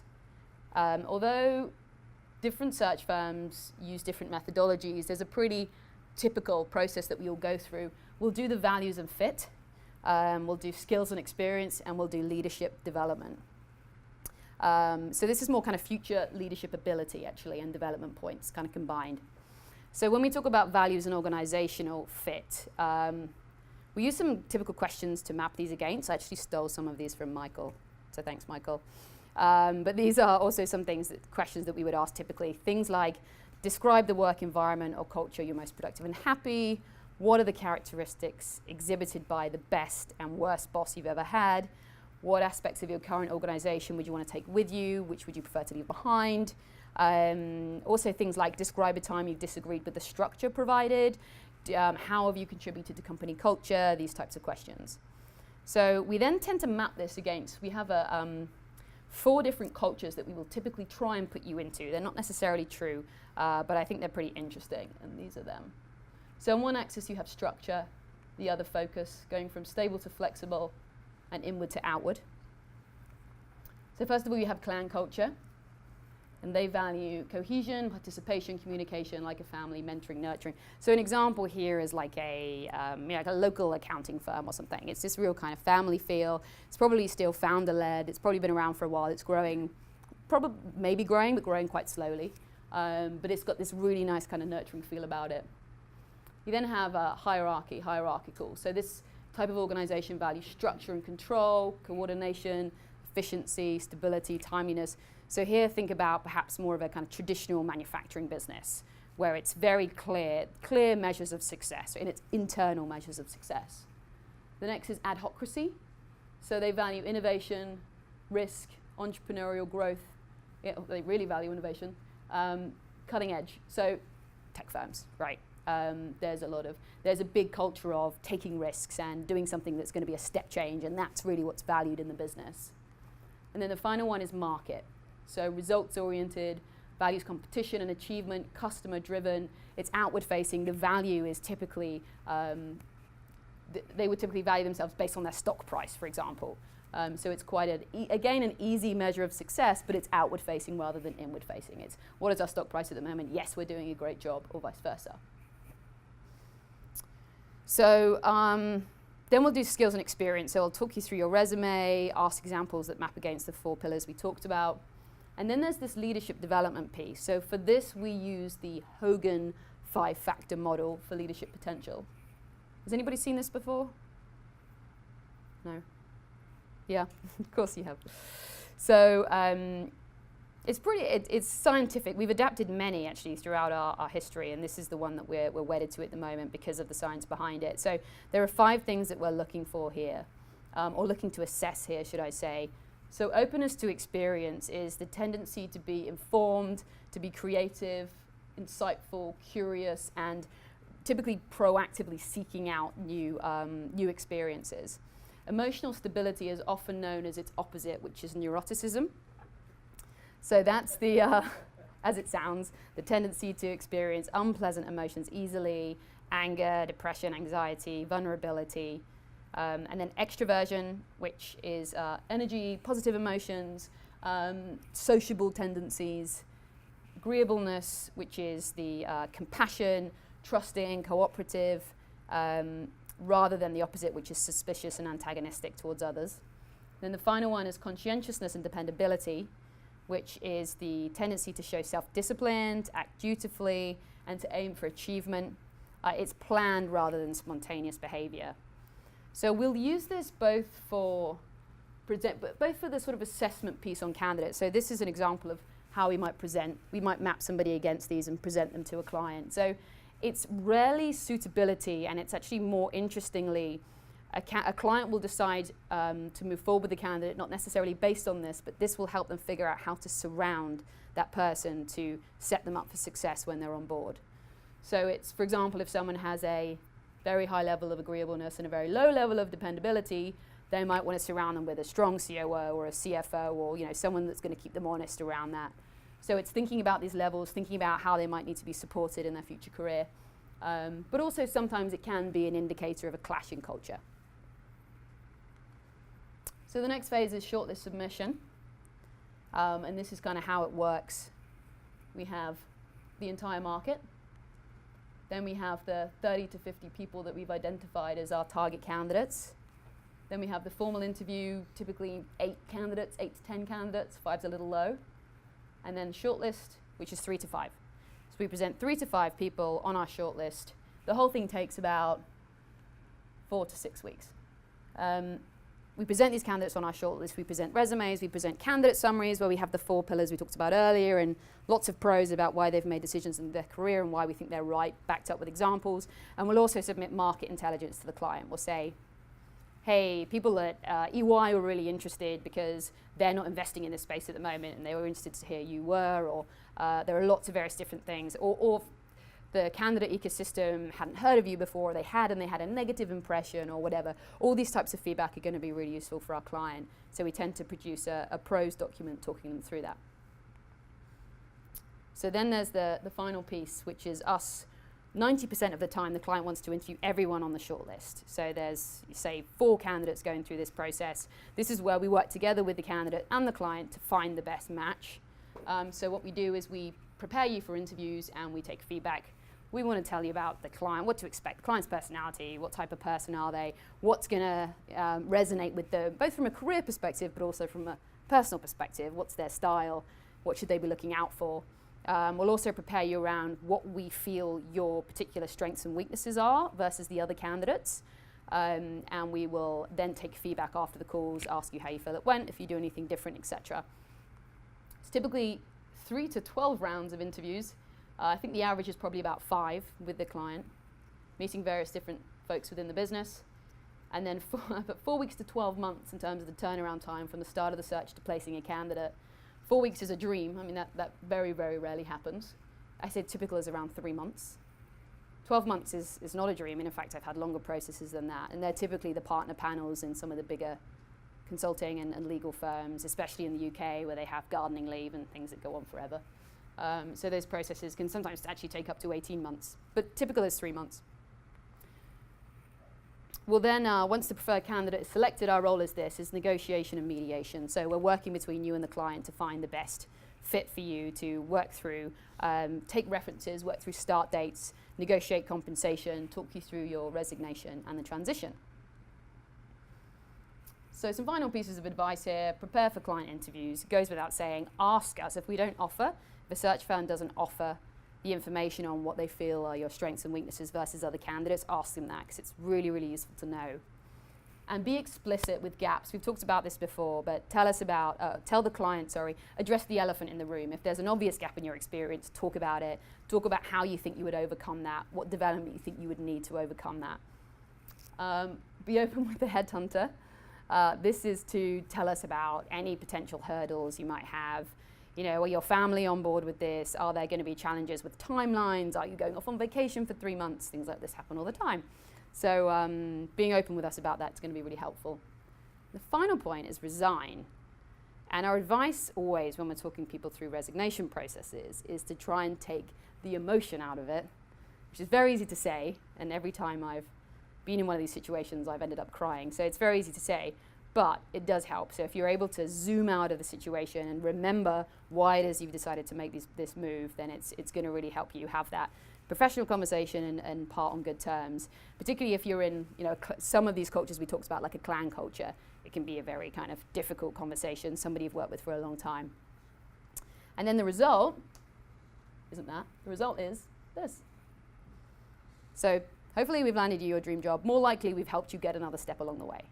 Although different search firms use different methodologies, there's a pretty typical process that we all go through. We'll do the values and fit, we'll do skills and experience, and we'll do leadership development. So this is more kind of future leadership ability, actually, and development points kind of combined. So when we talk about values and organizational fit, we use some typical questions to map these against. I actually stole some of these from Michael, so thanks, Michael. But these are also some questions that we would ask typically. Things like, describe the work environment or culture you're most productive and happy. What are the characteristics exhibited by the best and worst boss you've ever had? What aspects of your current organization would you want to take with you? Which would you prefer to leave behind? Also things like, describe a time you've disagreed with the structure provided. How have you contributed to company culture? These types of questions. So we then tend to map this against, we have 4 different cultures that we will typically try and put you into. They're not necessarily true, but I think they're pretty interesting, and these are them. So on one axis you have structure, the other focus, going from stable to flexible, and inward to outward. So first of all, you have clan culture, and they value cohesion, participation, communication, like a family, mentoring, nurturing. So an example here is like like a local accounting firm or something. It's this real kind of family feel. It's probably still founder-led. It's probably been around for a while. It's growing, maybe growing, but growing quite slowly. But it's got this really nice kind of nurturing feel about it. You then have hierarchical. So this type of organization values structure and control, coordination, efficiency, stability, timeliness. So here think about perhaps more of a kind of traditional manufacturing business where it's very clear measures of success, and it's internal measures of success. The next is ad hocracy. So they value innovation, risk, entrepreneurial growth, they really value innovation, cutting edge. So tech firms, right? There's a big culture of taking risks and doing something that's going to be a step change, and that's really what's valued in the business. And then the final one is market. So results oriented, values competition and achievement, customer driven, it's outward facing. The value is typically, they would typically value themselves based on their stock price, for example. So it's quite an easy measure of success, but it's outward facing rather than inward facing. It's what is our stock price at the moment? Yes, we're doing a great job, or vice versa. So then we'll do skills and experience. So I'll talk you through your resume, ask examples that map against the 4 pillars we talked about. And then there's this leadership development piece. So for this, we use the Hogan 5-factor model for leadership potential. Has anybody seen this before? No? Yeah, of course you have. So it's scientific. We've adapted many actually throughout our history, and this is the one that we're wedded to at the moment because of the science behind it. So there are 5 things that we're looking for here, or looking to assess here, should I say. So openness to experience is the tendency to be informed, to be creative, insightful, curious, and typically proactively seeking out new experiences. Emotional stability is often known as its opposite, which is neuroticism. So that's the, as it sounds, the tendency to experience unpleasant emotions easily, anger, depression, anxiety, vulnerability. And then extroversion, which is energy, positive emotions, sociable tendencies. Agreeableness, which is the compassion, trusting, cooperative, rather than the opposite, which is suspicious and antagonistic towards others. Then the final one is conscientiousness and dependability, which is the tendency to show self-discipline, to act dutifully, and to aim for achievement. It's planned rather than spontaneous behavior. So we'll use this both for the sort of assessment piece on candidates. So this is an example of how we might present. We might map somebody against these and present them to a client. So it's rarely suitability, and it's actually more interestingly, a client will decide to move forward with the candidate, not necessarily based on this, but this will help them figure out how to surround that person to set them up for success when they're on board. So it's, for example, if someone has a very high level of agreeableness and a very low level of dependability, they might want to surround them with a strong COO or a CFO, or someone that's going to keep them honest around that. So it's thinking about these levels, thinking about how they might need to be supported in their future career. But also sometimes it can be an indicator of a clash in culture. So the next phase is shortlist submission. And this is kind of how it works. We have the entire market. Then we have the 30 to 50 people that we've identified as our target candidates. Then we have the formal interview, typically 8 candidates, 8 to 10 candidates, 5's a little low. And then shortlist, which is 3 to 5. So we present 3 to 5 people on our shortlist. The whole thing takes about 4 to 6 weeks. We present these candidates on our shortlist. We present resumes, we present candidate summaries where we have the 4 pillars we talked about earlier, and lots of pros about why they've made decisions in their career and why we think they're right, backed up with examples. And we'll also submit market intelligence to the client. We'll say, hey, people at EY were really interested because they're not investing in this space at the moment, and they were interested to hear you were, or there are lots of various different things, or the candidate ecosystem hadn't heard of you before, they had, and they had a negative impression or whatever. All these types of feedback are going to be really useful for our client. So we tend to produce a pros document talking them through that. So then there's the final piece, which is us. 90% of the time, the client wants to interview everyone on the shortlist. So there's, say, 4 candidates going through this process. This is where we work together with the candidate and the client to find the best match. So what we do is we prepare you for interviews and we take feedback. We want to tell you about the client, what to expect, the client's personality, what type of person are they, what's going to resonate with them, both from a career perspective but also from a personal perspective. What's their style? What should they be looking out for? We'll also prepare you around what we feel your particular strengths and weaknesses are versus the other candidates. And we will then take feedback after the calls, ask you how you feel it went, if you do anything different, etc. It's typically 3 to 12 rounds of interviews. I think the average is probably about 5 with the client, meeting various different folks within the business. And then 4 weeks to 12 months in terms of the turnaround time from the start of the search to placing a candidate. 4 weeks is a dream. I mean, that very, very rarely happens. I say typical is around 3 months. 12 months is not a dream, and in fact I've had longer processes than that, and they're typically the partner panels in some of the bigger consulting and legal firms, especially in the UK where they have gardening leave and things that go on forever. So those processes can sometimes actually take up to 18 months, but typical is 3 months. Well then, once the preferred candidate is selected, our role is negotiation and mediation. So we're working between you and the client to find the best fit for you to work through, take references, work through start dates, negotiate compensation, talk you through your resignation and the transition. So some final pieces of advice here: prepare for client interviews. It goes without saying, ask us if we don't offer, if a search firm doesn't offer the information on what they feel are your strengths and weaknesses versus other candidates, ask them that, because it's really, really useful to know. And be explicit with gaps. We've talked about this before, but tell the client, address the elephant in the room. If there's an obvious gap in your experience, talk about it. Talk about how you think you would overcome that, what development you think you would need to overcome that. Be open with the headhunter. This is to tell us about any potential hurdles you might have. You know, are your family on board with this? Are there going to be challenges with timelines? Are you going off on vacation for 3 months? Things like this happen all the time. So being open with us about that is going to be really helpful. The final point is resign. And our advice always when we're talking people through resignation processes is to try and take the emotion out of it, which is very easy to say. And every time I've been in one of these situations, I've ended up crying. So it's very easy to say, but it does help. So if you're able to zoom out of the situation and remember why it is you've decided to make this move, then it's going to really help you have that professional conversation and part on good terms. Particularly if you're in, some of these cultures we talked about, like a clan culture, it can be a very kind of difficult conversation, somebody you've worked with for a long time. And then the result, the result is this. So hopefully we've landed you your dream job. More likely we've helped you get another step along the way.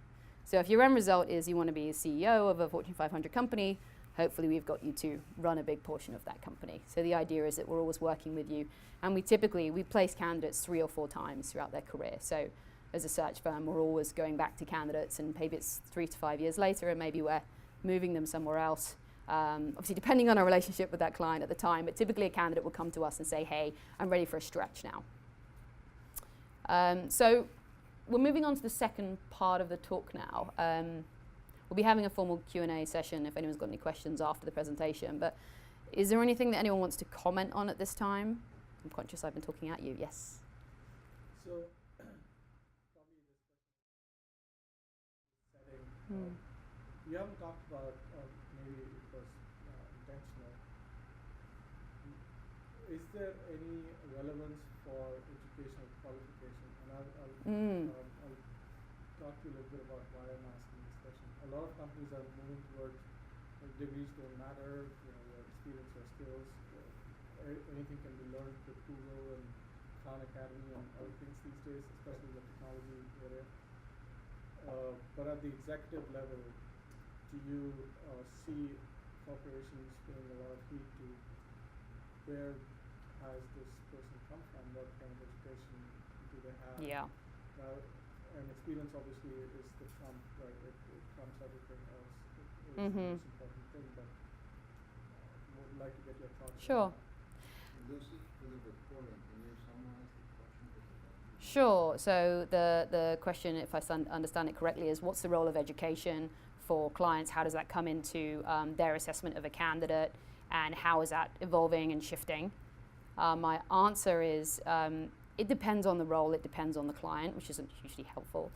So if your end result is you want to be a CEO of a Fortune 500 company, hopefully we've got you to run a big portion of that company. So the idea is that we're always working with you. And we place candidates 3 or 4 times throughout their career. So as a search firm, we're always going back to candidates, and maybe it's 3 to 5 years later, and maybe we're moving them somewhere else. Obviously, depending on our relationship with that client at the time, but typically a candidate will come to us and say, hey, I'm ready for a stretch now. So we're moving on to the second part of the talk now. We'll be having a formal Q&A session if anyone's got any questions after the presentation. But is there anything that anyone wants to comment on at this time? I'm conscious I've been talking at you. Yes? So, probably this setting, you haven't talked about, maybe it was intentional. Is there any relevance for educational qualification? And I'll talk to you a little bit about why I'm asking this question. A lot of companies are moving towards degrees don't matter, your experience or skills. Anything can be learned with Google and Khan Academy and other things these days, especially the technology area. But at the executive level, do you see corporations putting a lot of heat to where has this person come from? What kind of education do they have? Yeah. And experience obviously is the trump, right? It trumps everything else. It's the most important thing, but would like to get your thoughts. Sure. Lucy, for the recording, can you summarize the question? Sure. So the question, if I understand it correctly, is what's the role of education for clients? How does that come into their assessment of a candidate, and how is that evolving and shifting? My answer is it depends on the role, it depends on the client, which isn't hugely helpful.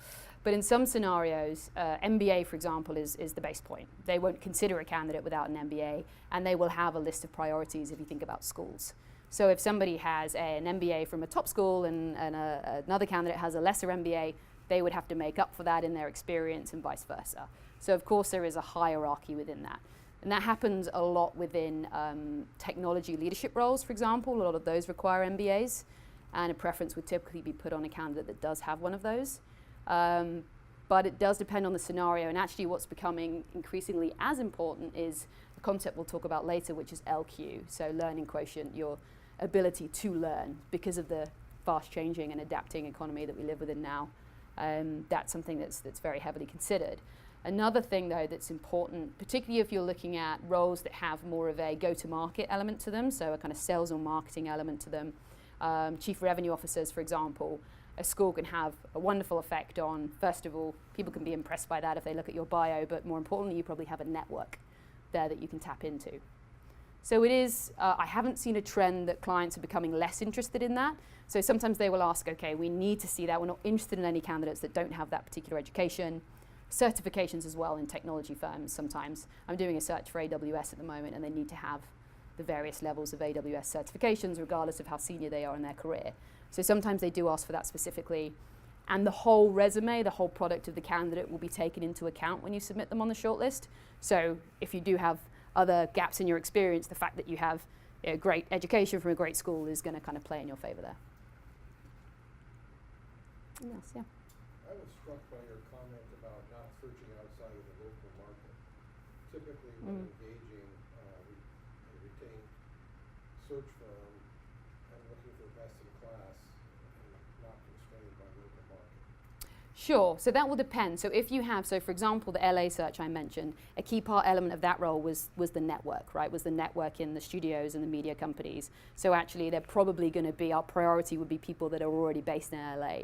But in some scenarios, MBA, for example, is the base point. They won't consider a candidate without an MBA, and they will have a list of priorities if you think about schools. So if somebody has an MBA from a top school and another candidate has a lesser MBA, they would have to make up for that in their experience and vice versa. So of course there is a hierarchy within that. And that happens a lot within technology leadership roles, for example. A lot of those require MBAs, and a preference would typically be put on a candidate that does have one of those. But it does depend on the scenario, and actually what's becoming increasingly as important is a concept we'll talk about later, which is LQ, so learning quotient, your ability to learn because of the fast changing and adapting economy that we live within now. That's something that's very heavily considered. Another thing, though, that's important, particularly if you're looking at roles that have more of a go-to-market element to them, so a kind of sales or marketing element to them, chief revenue officers, for example, a school can have a wonderful effect on, first of all, people can be impressed by that if they look at your bio, but more importantly, you probably have a network there that you can tap into. So it is, I haven't seen a trend that clients are becoming less interested in that. So sometimes they will ask, okay, we need to see that. We're not interested in any candidates that don't have that particular education. Certifications as well in technology firms sometimes. I'm doing a search for AWS at the moment, and they need to have the various levels of AWS certifications regardless of how senior they are in their career. So sometimes they do ask for that specifically. And the whole resume, the whole product of the candidate will be taken into account when you submit them on the shortlist. So if you do have other gaps in your experience, the fact that you have great education from a great school is going to kind of play in your favor there. Yes, yeah. I was struck by your comment about not searching outside of the local market. Typically, when engaging a retained search firm, I'm looking for best in class and not constrained by local market. Sure, so that will depend. So if you have, so for example, the LA search I mentioned, a key part element of that role was the network, right? Was the network in the studios and the media companies. So actually they're probably going to be, our priority would be people that are already based in LA.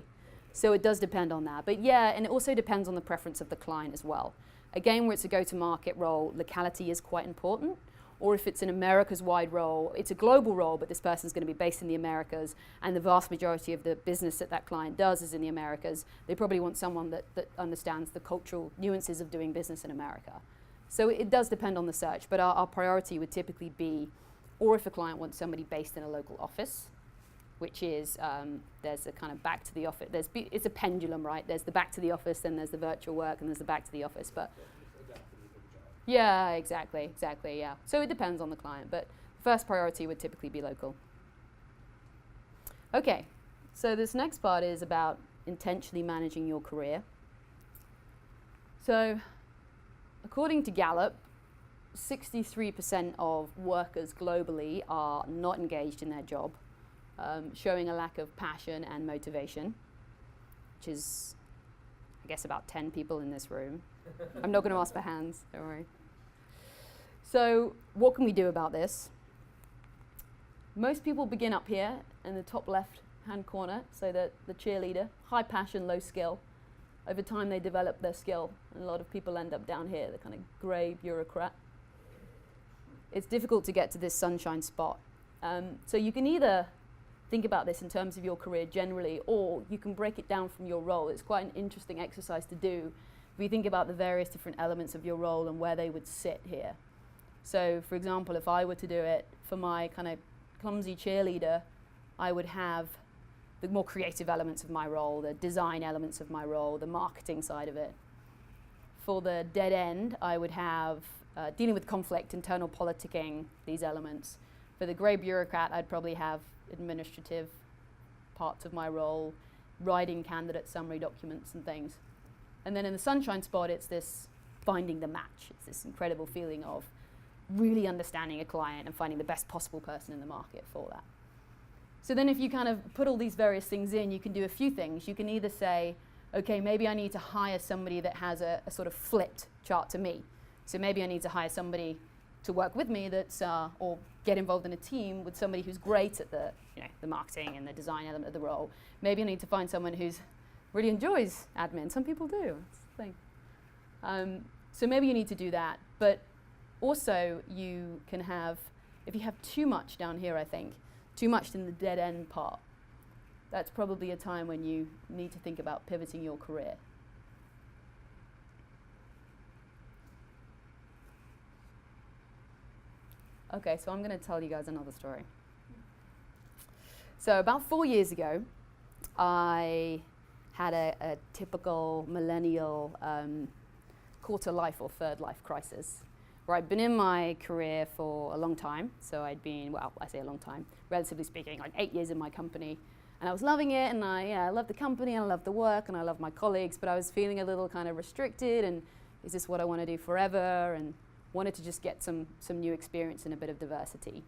So it does depend on that. But yeah, and it also depends on the preference of the client as well. Again, where it's a go-to-market role, locality is quite important. Or if it's an Americas-wide role, it's a global role, but this person's going to be based in the Americas, and the vast majority of the business that client does is in the Americas. They probably want someone that understands the cultural nuances of doing business in America. So it does depend on the search, but our priority would typically be, or if a client wants somebody based in a local office, which is, there's a kind of back to the office, it's a pendulum, right? There's the back to the office, then there's the virtual work, and there's the back to the office, but yeah, exactly, yeah. So it depends on the client, but first priority would typically be local. Okay, so this next part is about intentionally managing your career. So according to Gallup, 63% of workers globally are not engaged in their job, showing a lack of passion and motivation, which is, I guess, about 10 people in this room. I'm not going to ask for hands, don't worry. So what can we do about this? Most people begin up here in the top left-hand corner, so that the cheerleader, high passion, low skill. Over time they develop their skill, and a lot of people end up down here, the kind of grey bureaucrat. It's difficult to get to this sunshine spot. So you can either think about this in terms of your career generally, or you can break it down from your role. It's quite an interesting exercise to do if you think about the various different elements of your role and where they would sit here. So for example, if I were to do it for my kind of clumsy cheerleader, I would have the more creative elements of my role, the design elements of my role, the marketing side of it. For the dead end, I would have dealing with conflict, internal politicking, these elements. For the grey bureaucrat, I'd probably have administrative parts of my role, writing candidate summary documents and things. And then in the sunshine spot, it's this finding the match. It's this incredible feeling of really understanding a client and finding the best possible person in the market for that. So then if you kind of put all these various things in, you can do a few things. You can either say, okay, maybe I need to hire somebody that has a sort of flipped chart to me. So maybe I need to hire somebody to work with me that's, or get involved in a team with somebody who's great at the marketing and the design element of the role. Maybe I need to find someone who's really enjoys admin. Some people do, that's the thing. So maybe you need to do that, but also you can have, if you have too much down here, I think, too much in the dead end part, that's probably a time when you need to think about pivoting your career. Okay, so I'm going to tell you guys another story. So about 4 years ago, I had a typical millennial quarter life or third life crisis, where I'd been in my career for a long time. So I'd been, well, I say a long time, relatively speaking, like 8 years in my company. And I was loving it, and I loved the company, and I loved the work, and I loved my colleagues, but I was feeling a little kind of restricted, and is this what I want to do forever? And wanted to just get some new experience and a bit of diversity.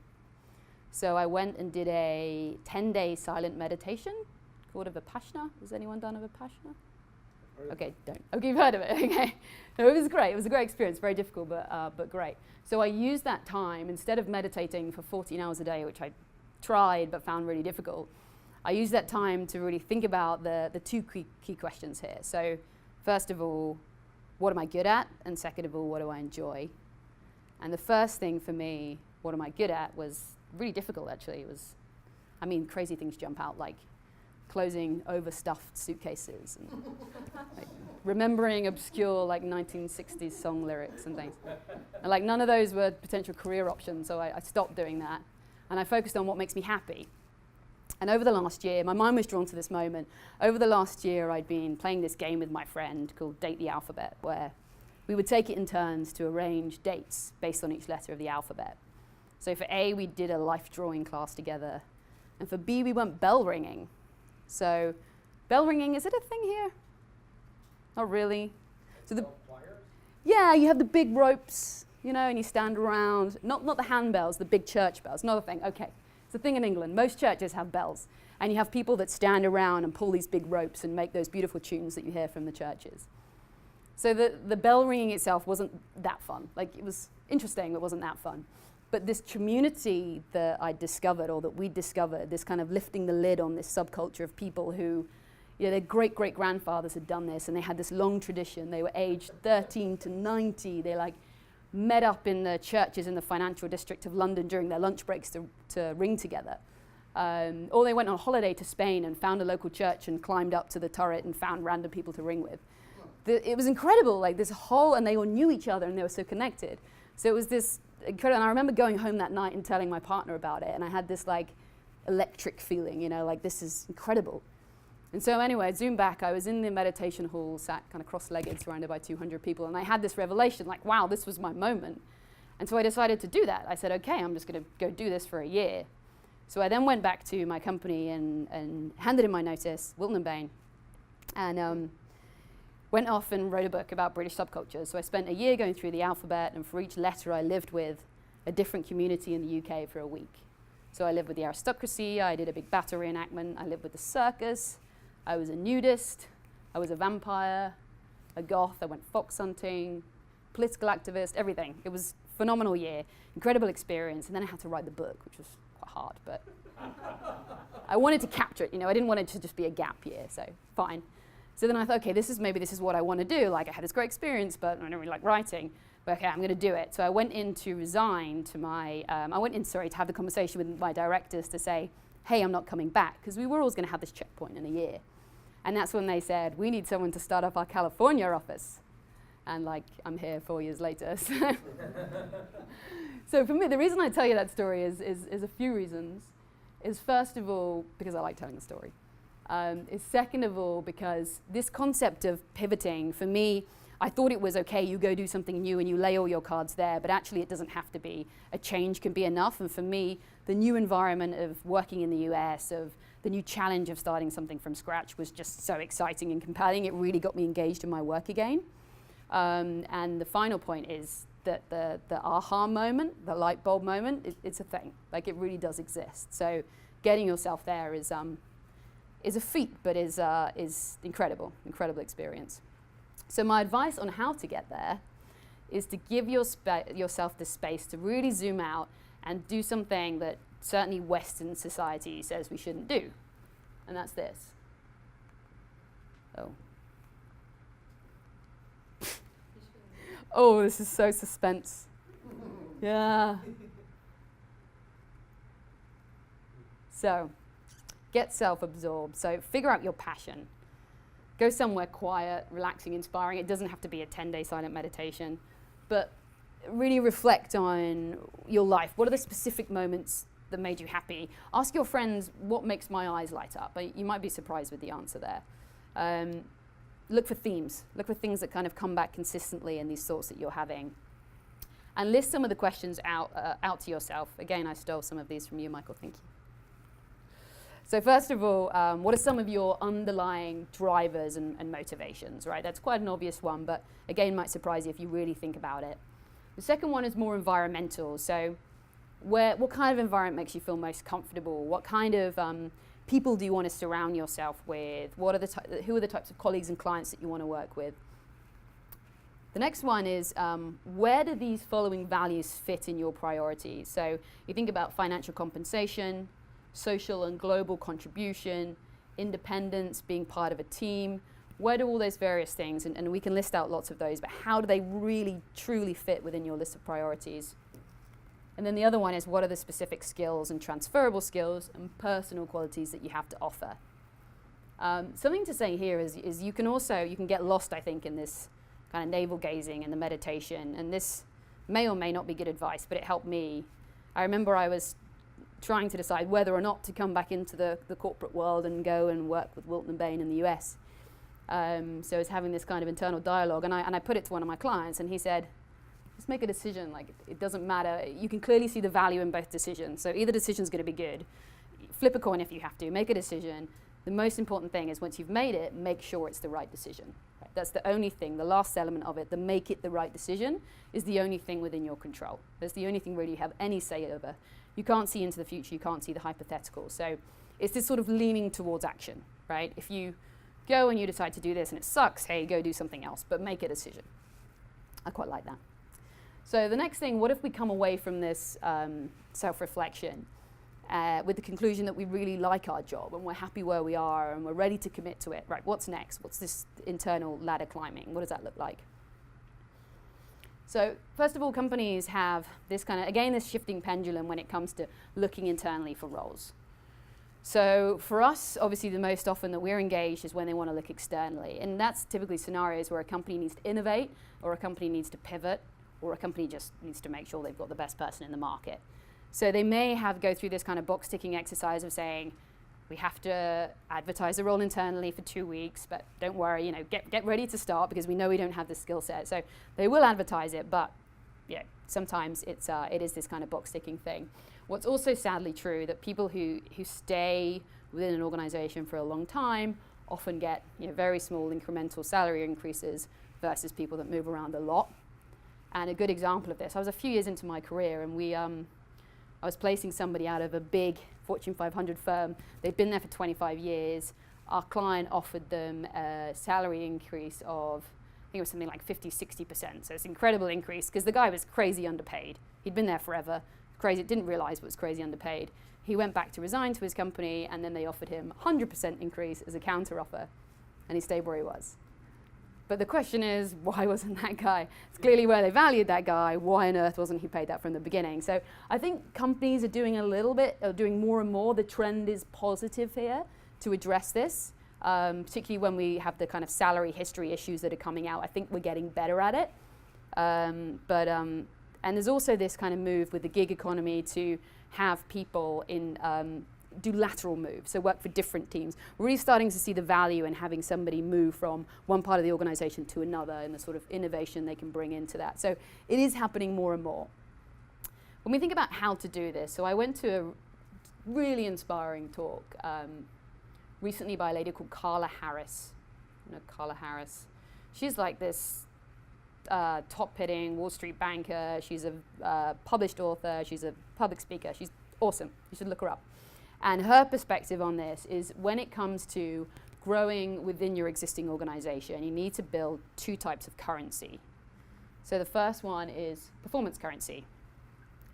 So I went and did a 10-day silent meditation called a Vipassana. Has anyone done a Vipassana? Okay, don't. Okay, you've heard of it. Okay. No, it was great. It was a great experience. Very difficult, but great. So I used that time, instead of meditating for 14 hours a day, which I tried but found really difficult, I used that time to really think about the two key questions here. So first of all, what am I good at? And second of all, what do I enjoy? And the first thing for me, what am I good at, was really difficult, actually. It was, I mean, crazy things jump out, like closing overstuffed suitcases and like, remembering obscure like 1960s song lyrics and things. And like none of those were potential career options, so I stopped doing that. And I focused on what makes me happy. And over the last year, my mind was drawn to this moment. Over the last year, I'd been playing this game with my friend called Date the Alphabet, where we would take it in turns to arrange dates based on each letter of the alphabet. So for A, we did a life drawing class together. And for B, we went bell ringing. So bell ringing, is it a thing here? Not really. So yeah, you have the big ropes, you know, and you stand around. Not the handbells, the big church bells. Not a thing. Okay. It's a thing in England. Most churches have bells. And you have people that stand around and pull these big ropes and make those beautiful tunes that you hear from the churches. So the bell ringing itself wasn't that fun. Like, it was interesting, but it wasn't that fun. But this community that I discovered, or that we discovered, this kind of lifting the lid on this subculture of people who, you know, their great-great-grandfathers had done this, and they had this long tradition. They were aged 13 to 90. They, like, met up in the churches in the financial district of London during their lunch breaks to ring together. Or they went on holiday to Spain and found a local church and climbed up to the turret and found random people to ring with. It was incredible, like this whole, and they all knew each other and they were so connected. So it was this incredible, and I remember going home that night and telling my partner about it, and I had this like electric feeling, you know, like this is incredible. And so anyway, I zoomed back, I was in the meditation hall, sat kind of cross-legged, surrounded by 200 people, and I had this revelation, like, wow, this was my moment. And so I decided to do that. I said, okay, I'm just gonna go do this for a year. So I then went back to my company and handed in my notice, Wilton and Bain, and went off and wrote a book about British subcultures. So I spent a year going through the alphabet, and for each letter I lived with a different community in the UK for a week. So I lived with the aristocracy, I did a big battle reenactment, I lived with the circus, I was a nudist, I was a vampire, a goth, I went fox hunting, political activist, everything. It was a phenomenal year, incredible experience, and then I had to write the book, which was quite hard, but I wanted to capture it, you know, I didn't want it to just be a gap year, so fine. So then I thought, okay, this is what I want to do. Like, I had this great experience, but I don't really like writing. But okay, I'm going to do it. So I went in to resign to my, to have the conversation with my directors to say, hey, I'm not coming back, because we were always going to have this checkpoint in a year. And that's when they said, we need someone to start up our California office. And like, I'm here 4 years later. So for me, the reason I tell you that story is a few reasons. Is first of all, because I like telling the story. Is second of all, because this concept of pivoting, for me, I thought it was okay, you go do something new and you lay all your cards there, but actually it doesn't have to be. A change can be enough, and for me, the new environment of working in the US, of the new challenge of starting something from scratch was just so exciting and compelling. It really got me engaged in my work again. And the final point is that the aha moment, the light bulb moment, it's a thing. Like, it really does exist. So getting yourself there is a feat, but is incredible experience. So my advice on how to get there is to give yourself the space to really zoom out and do something that certainly Western society says we shouldn't do, and that's this. Oh. Oh, this is so suspense. Yeah. So, get self-absorbed. So figure out your passion. Go somewhere quiet, relaxing, inspiring. It doesn't have to be a 10-day silent meditation, but really reflect on your life. What are the specific moments that made you happy? Ask your friends, what makes my eyes light up? You might be surprised with the answer there. Look for themes. Look for things that kind of come back consistently in these thoughts that you're having. And list some of the questions out to yourself. Again, I stole some of these from you, Michael. Thank you. So first of all, what are some of your underlying drivers and motivations, right? That's quite an obvious one, but again, might surprise you if you really think about it. The second one is more environmental. So what kind of environment makes you feel most comfortable? What kind of people do you want to surround yourself with? Who are the types of colleagues and clients that you want to work with? The next one is, where do these following values fit in your priorities? So you think about financial compensation, social and global contribution, independence, being part of a team. Where do all those various things, and we can list out lots of those, but how do they really, truly fit within your list of priorities? And then the other one is, what are the specific skills and transferable skills and personal qualities that you have to offer? Something to say here is you can get lost, I think, in this kind of navel gazing and the meditation, and this may or may not be good advice, but it helped me. I remember I was trying to decide whether or not to come back into the corporate world and go and work with Wilton and Bain in the US. So I was having this kind of internal dialogue, and I put it to one of my clients, and he said, just make a decision, like it doesn't matter. You can clearly see the value in both decisions, so either decision is going to be good. Flip a coin if you have to, make a decision. The most important thing is once you've made it, make sure it's the right decision. Right? That's the only thing, the last element of it, the make it the right decision, is the only thing within your control. That's the only thing really you have any say over. You can't see into the future, you can't see the hypothetical. So it's this sort of leaning towards action, right? If you go and you decide to do this and it sucks, hey, go do something else, but make a decision. I quite like that. So the next thing, what if we come away from this self-reflection with the conclusion that we really like our job and we're happy where we are and we're ready to commit to it? Right, what's next? What's this internal ladder climbing? What does that look like? So first of all, companies have this kind of, again, this shifting pendulum when it comes to looking internally for roles. So for us, obviously the most often that we're engaged is when they want to look externally. And that's typically scenarios where a company needs to innovate, or a company needs to pivot, or a company just needs to make sure they've got the best person in the market. So they may go through this kind of box ticking exercise of saying, we have to advertise the role internally for 2 weeks, but don't worry, get ready to start because we know we don't have the skill set. So they will advertise it, but yeah, sometimes it is this kind of box ticking thing. What's also sadly true that people who stay within an organization for a long time often get very small incremental salary increases versus people that move around a lot. And a good example of this, I was a few years into my career, and I was placing somebody out of a big Fortune 500 firm. They'd been there for 25 years. Our client offered them a salary increase of, I think it was something like 50-60%. So it's an incredible increase because the guy was crazy underpaid. He'd been there forever. Crazy, didn't realize it was crazy underpaid. He went back to resign to his company, and then they offered him 100% increase as a counter offer, and he stayed where he was. But the question is, why wasn't that guy? It's clearly where they valued that guy. Why on earth wasn't he paid that from the beginning? So I think companies are doing doing more and more. The trend is positive here to address this, particularly when we have the kind of salary history issues that are coming out. I think we're getting better at it. And there's also this kind of move with the gig economy to have people do lateral moves, so work for different teams. We're really starting to see the value in having somebody move from one part of the organization to another and the sort of innovation they can bring into that. So it is happening more and more. When we think about how to do this, so I went to a really inspiring talk recently by a lady called Carla Harris. Carla Harris. She's like this top-hitting Wall Street banker. She's a published author. She's a public speaker. She's awesome. You should look her up. And her perspective on this is when it comes to growing within your existing organization, you need to build two types of currency. So the first one is performance currency.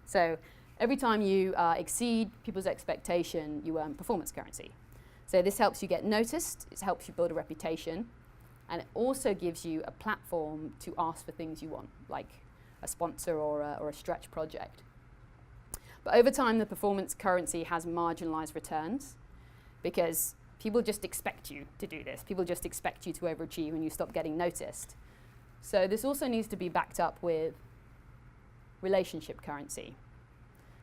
So every time you exceed people's expectation, you earn performance currency. So this helps you get noticed, it helps you build a reputation, and it also gives you a platform to ask for things you want, like a sponsor or a stretch project. But over time, the performance currency has marginalized returns because people just expect you to do this. People just expect you to overachieve and you stop getting noticed. So this also needs to be backed up with relationship currency.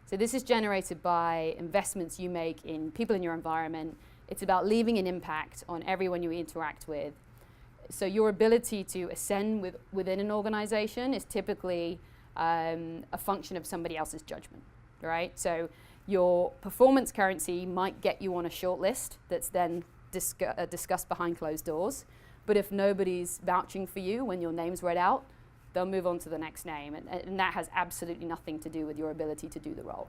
So this is generated by investments you make in people in your environment. It's about leaving an impact on everyone you interact with. So your ability to ascend within an organization is typically a function of somebody else's judgment. Right? So your performance currency might get you on a short list that's then discussed behind closed doors. But if nobody's vouching for you when your name's read out, they'll move on to the next name. And that has absolutely nothing to do with your ability to do the role.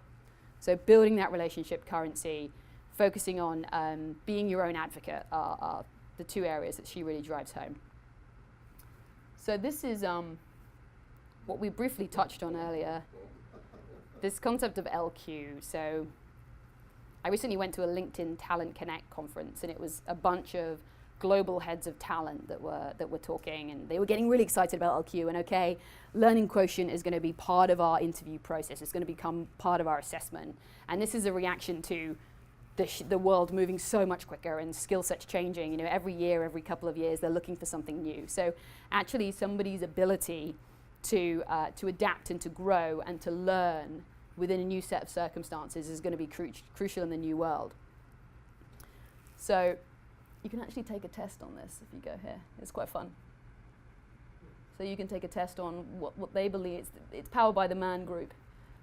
So building that relationship currency focusing on being your own advocate are the two areas that she really drives home. So this is what we briefly touched on earlier, this concept of LQ. So I recently went to a LinkedIn Talent Connect conference, and it was a bunch of global heads of talent that were talking, and they were getting really excited about LQ. And okay, learning quotient is going to be part of our interview process. It's going to become part of our assessment. And this is a reaction to the world moving so much quicker and skill sets changing. You know, every year, every couple of years, they're looking for something new. So actually, somebody's ability to adapt and to grow and to learn within a new set of circumstances is going to be crucial in the new world. So you can actually take a test on this if you go here. It's quite fun. So you can take a test on what they believe. It's powered by the MAN group.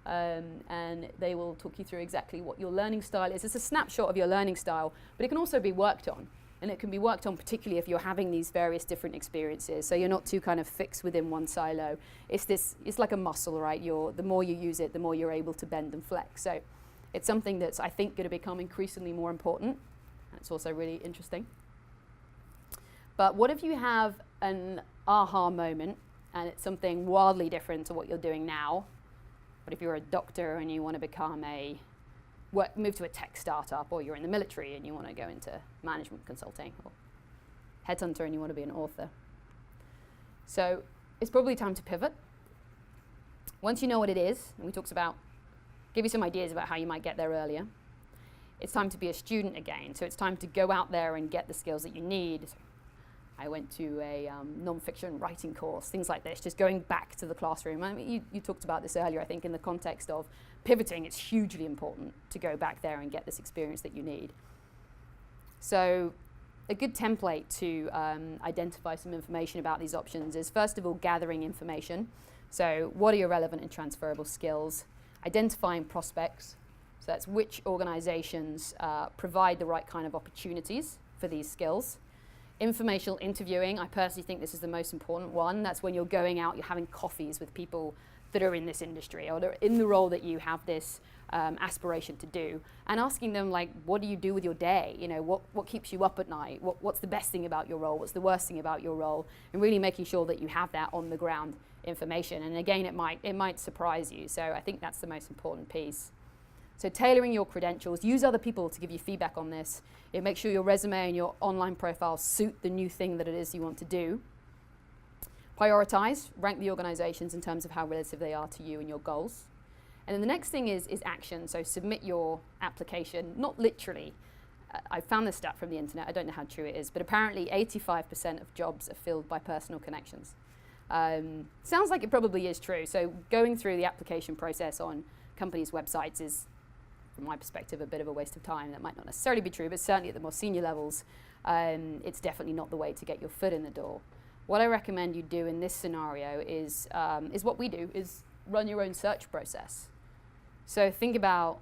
And they will talk you through exactly what your learning style is. It's a snapshot of your learning style, but it can also be worked on. And it can be worked on particularly if you're having these various different experiences. So you're not too kind of fixed within one silo. It's like a muscle, right? The more you use it, the more you're able to bend and flex. So it's something that's, I think, going to become increasingly more important. And it's also really interesting. But what if you have an aha moment and it's something wildly different to what you're doing now? But if you're a doctor and you want to become move to a tech startup, or you're in the military and you want to go into management consulting, or headhunter and you want to be an author. So it's probably time to pivot. Once you know what it is, and we talked about, give you some ideas about how you might get there earlier, it's time to be a student again. So it's time to go out there and get the skills that you need. I went to a non-fiction writing course, things like this, just going back to the classroom. I mean, you talked about this earlier, I think, in the context of pivoting. It's hugely important to go back there and get this experience that you need. So a good template to identify some information about these options is, first of all, gathering information. So what are your relevant and transferable skills? Identifying prospects. So that's which organizations provide the right kind of opportunities for these skills. Informational interviewing, I personally think this is the most important one. That's when you're going out, you're having coffees with people that are in this industry, or they're in the role that you have this aspiration to do, and asking them, like, what do you do with your day? You know, what keeps you up at night? What's the best thing about your role? What's the worst thing about your role? And really making sure that you have that on the ground information. And again, it might surprise you. So I think that's the most important piece. So tailoring your credentials, use other people to give you feedback on this. Make sure your resume and your online profile suit the new thing that it is you want to do. Prioritize, rank the organizations in terms of how relative they are to you and your goals. And then the next thing is action. So submit your application, not literally. I found this stat from the internet, I don't know how true it is, but apparently 85% of jobs are filled by personal connections. Sounds like it probably is true. So going through the application process on companies' websites is, from my perspective, a bit of a waste of time. That might not necessarily be true, but certainly at the more senior levels, it's definitely not the way to get your foot in the door. What I recommend you do in this scenario is what we do, is run your own search process. So think about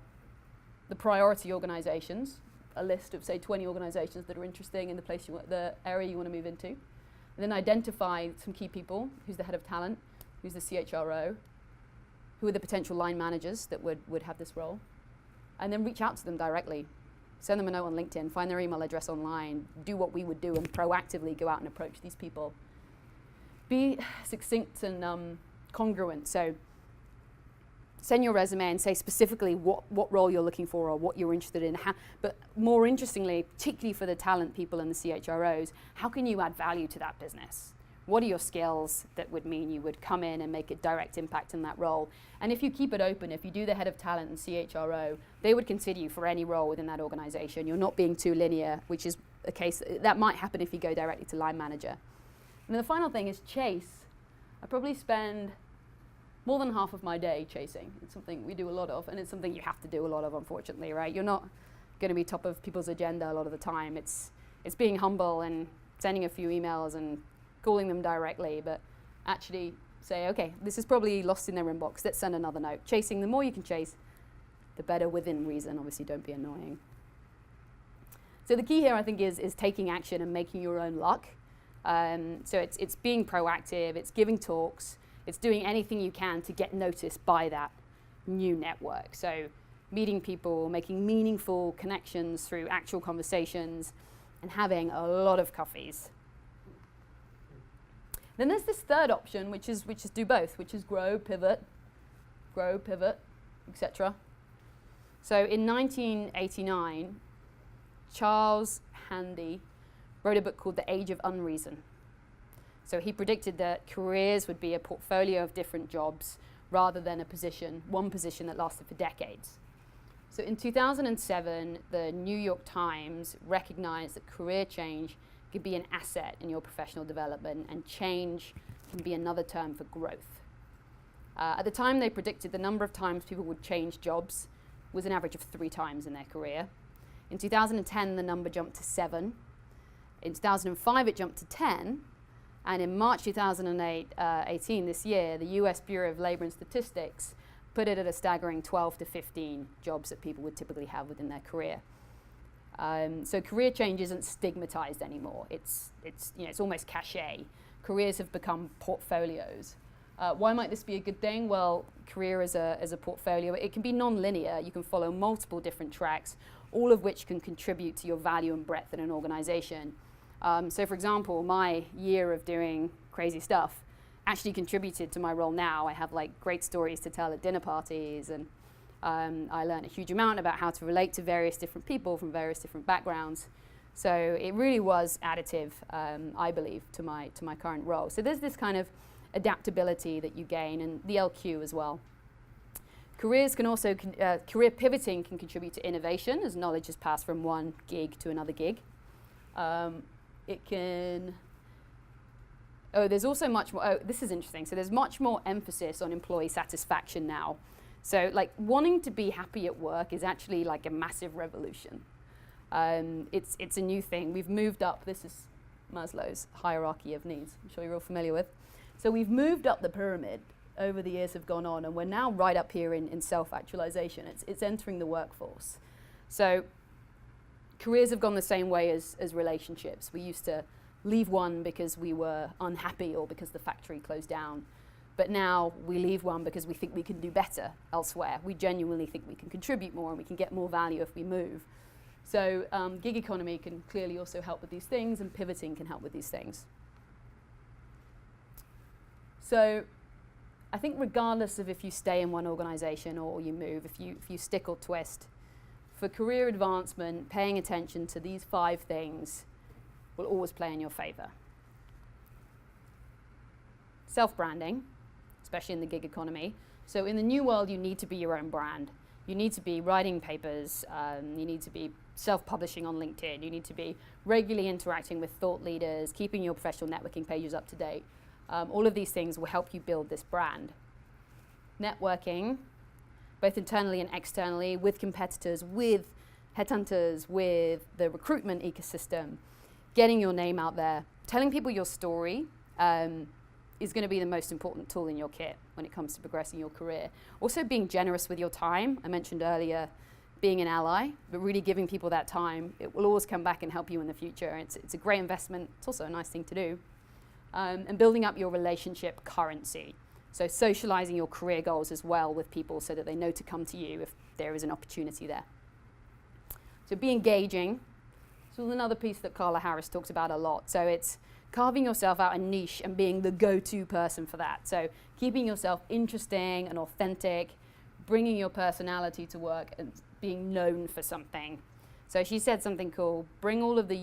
the priority organizations, a list of, say, 20 organizations that are interesting in the area you want to move into. And then identify some key people. Who's the head of talent? Who's the CHRO? Who are the potential line managers that would have this role? And then reach out to them directly. Send them a note on LinkedIn, find their email address online, do what we would do and proactively go out and approach these people. Be succinct and congruent. So send your resume and say specifically what role you're looking for or what you're interested in. But more interestingly, particularly for the talent people and the CHROs, how can you add value to that business? What are your skills that would mean you would come in and make a direct impact in that role? And if you keep it open, if you do the head of talent and CHRO, they would consider you for any role within that organization. You're not being too linear, which is a case that might happen if you go directly to line manager. And then the final thing is chase. I probably spend more than half of my day chasing. It's something we do a lot of, and it's something you have to do a lot of, unfortunately, right? You're not going to be top of people's agenda a lot of the time. It's being humble and sending a few emails and calling them directly, but actually say, okay, this is probably lost in their inbox. Let's send another note. Chasing, the more you can chase, the better within reason. Obviously, don't be annoying. So the key here, I think, is taking action and making your own luck. So it's being proactive, it's giving talks, it's doing anything you can to get noticed by that new network. So meeting people, making meaningful connections through actual conversations, and having a lot of coffees. Then there's this third option, which is do both, which is grow, pivot, etc. So in 1989, Charles Handy wrote a book called The Age of Unreason. So he predicted that careers would be a portfolio of different jobs rather than one position that lasted for decades. So in 2007, the New York Times recognized that career change could be an asset in your professional development, and change can be another term for growth. At the time, they predicted the number of times people would change jobs was an average of 3 times in their career. In 2010, the number jumped to 7. In 2005, it jumped to 10. And in March 2018, this year, the US Bureau of Labor and Statistics put it at a staggering 12 to 15 jobs that people would typically have within their career. So career change isn't stigmatized anymore. It's almost cachet. Careers have become portfolios. Why might this be a good thing? Well, career as a portfolio, it can be non-linear. You can follow multiple different tracks, all of which can contribute to your value and breadth in an organization. So for example, my year of doing crazy stuff actually contributed to my role now. I have great stories to tell at dinner parties, and I learned a huge amount about how to relate to various different people from various different backgrounds. So it really was additive, I believe, to my current role. So there's this kind of adaptability that you gain, and the LQ as well. Careers can also, career pivoting can contribute to innovation as knowledge is passed from one gig to another gig. It can, there's also much more, this is interesting. So there's much more emphasis on employee satisfaction now. So wanting to be happy at work is actually a massive revolution. It's a new thing. We've moved up, this is Maslow's hierarchy of needs, I'm sure you're all familiar with. So we've moved up the pyramid over the years have gone on, and we're now right up here in self-actualization. It's entering the workforce. So careers have gone the same way as relationships. We used to leave one because we were unhappy or because the factory closed down. But now we leave one because we think we can do better elsewhere. We genuinely think we can contribute more and we can get more value if we move. So gig economy can clearly also help with these things, and pivoting can help with these things. So I think regardless of if you stay in one organization or you move, if you stick or twist, for career advancement, paying attention to these 5 things will always play in your favor. Self-branding, especially in the gig economy. So in the new world, you need to be your own brand. You need to be writing papers. You need to be self-publishing on LinkedIn. You need to be regularly interacting with thought leaders, keeping your professional networking pages up to date. All of these things will help you build this brand. Networking, both internally and externally, with competitors, with headhunters, with the recruitment ecosystem, getting your name out there, telling people your story is going to be the most important tool in your kit when it comes to progressing your career. Also being generous with your time. I mentioned earlier being an ally, but really giving people that time. It will always come back and help you in the future. It's a great investment. It's also a nice thing to do. And building up your relationship currency. So socializing your career goals as well with people so that they know to come to you if there is an opportunity there. So be engaging. This was another piece that Carla Harris talks about a lot. So it's carving yourself out a niche and being the go-to person for that. So keeping yourself interesting and authentic, bringing your personality to work and being known for something. So she said something cool, bring all of your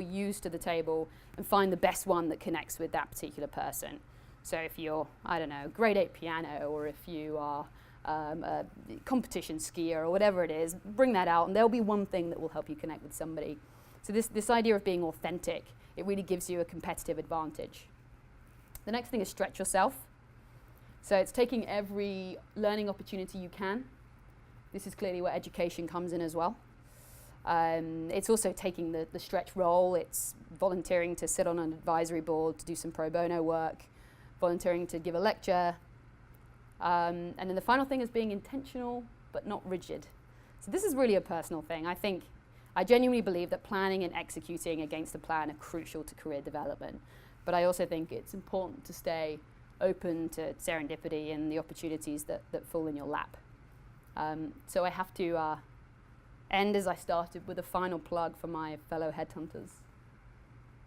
use to the table and find the best one that connects with that particular person. So if you're, I don't know, grade 8 piano, or if you are a competition skier or whatever it is, bring that out and there'll be one thing that will help you connect with somebody. So this idea of being authentic, it really gives you a competitive advantage. The next thing is stretch yourself. So it's taking every learning opportunity you can. This is clearly where education comes in as well. It's also taking the stretch role. It's volunteering to sit on an advisory board to do some pro bono work, volunteering to give a lecture. And then the final thing is being intentional but not rigid. So this is really a personal thing. I genuinely believe that planning and executing against a plan are crucial to career development. But I also think it's important to stay open to serendipity and the opportunities that fall in your lap. So I have to end as I started with a final plug for my fellow headhunters.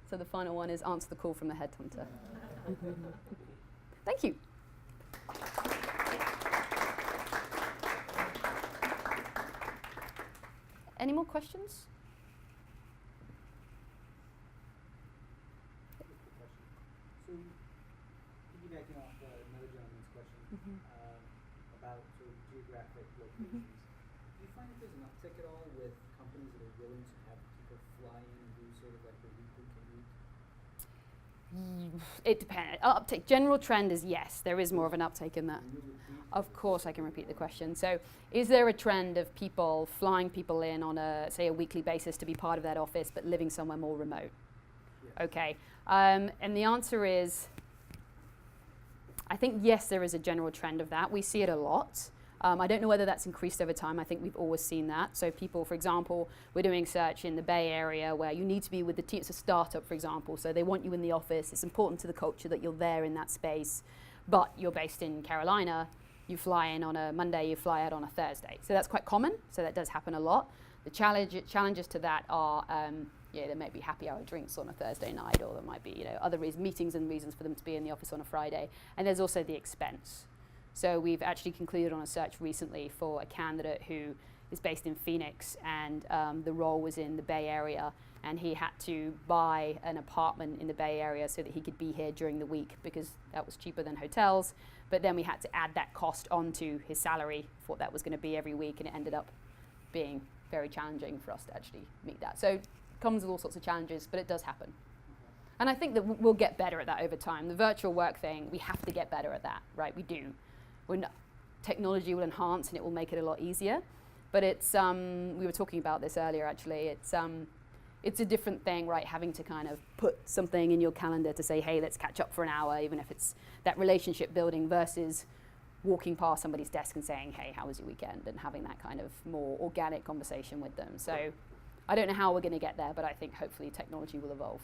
So the final one is answer the call from the headhunter. Thank you. Any more questions? So, piggybacking off another gentleman's question about sort of geographic locations, do you find that there's an uptick at all with companies that are willing to have people fly in and do sort of like the weekly commute? It depends. Uptake. General trend is yes, there is more of an uptake in that. Of course, I can repeat the question. So, is there a trend of people flying people in on a, say, a weekly basis to be part of that office, but living somewhere more remote? Yes. Okay. And the answer is, I think yes, there is a general trend of that. We see it a lot. I don't know whether that's increased over time. I think we've always seen that. So people, for example, we're doing search in the Bay Area where you need to be with the team. It's a startup, for example, so they want you in the office. It's important to the culture that you're there in that space. But you're based in Carolina. You fly in on a Monday, you fly out on a Thursday. So that's quite common. So that does happen a lot. The challenges to that are, there may be happy hour drinks on a Thursday night, or there might be other meetings and reasons for them to be in the office on a Friday. And there's also the expense. So we've actually concluded on a search recently for a candidate who is based in Phoenix, and the role was in the Bay Area, and he had to buy an apartment in the Bay Area so that he could be here during the week because that was cheaper than hotels. But then we had to add that cost onto his salary for what that was going to be every week, and it ended up being very challenging for us to actually meet that. So it comes with all sorts of challenges, but it does happen. And I think that we'll get better at that over time. The virtual work thing, we have to get better at that, right? We do. Technology will enhance and it will make it a lot easier. But it's, we were talking about this earlier actually, it's a different thing, right? Having to kind of put something in your calendar to say, hey, let's catch up for an hour, even if it's that relationship building versus walking past somebody's desk and saying, hey, how was your weekend? And having that kind of more organic conversation with them. So I don't know how we're going to get there, but I think hopefully technology will evolve.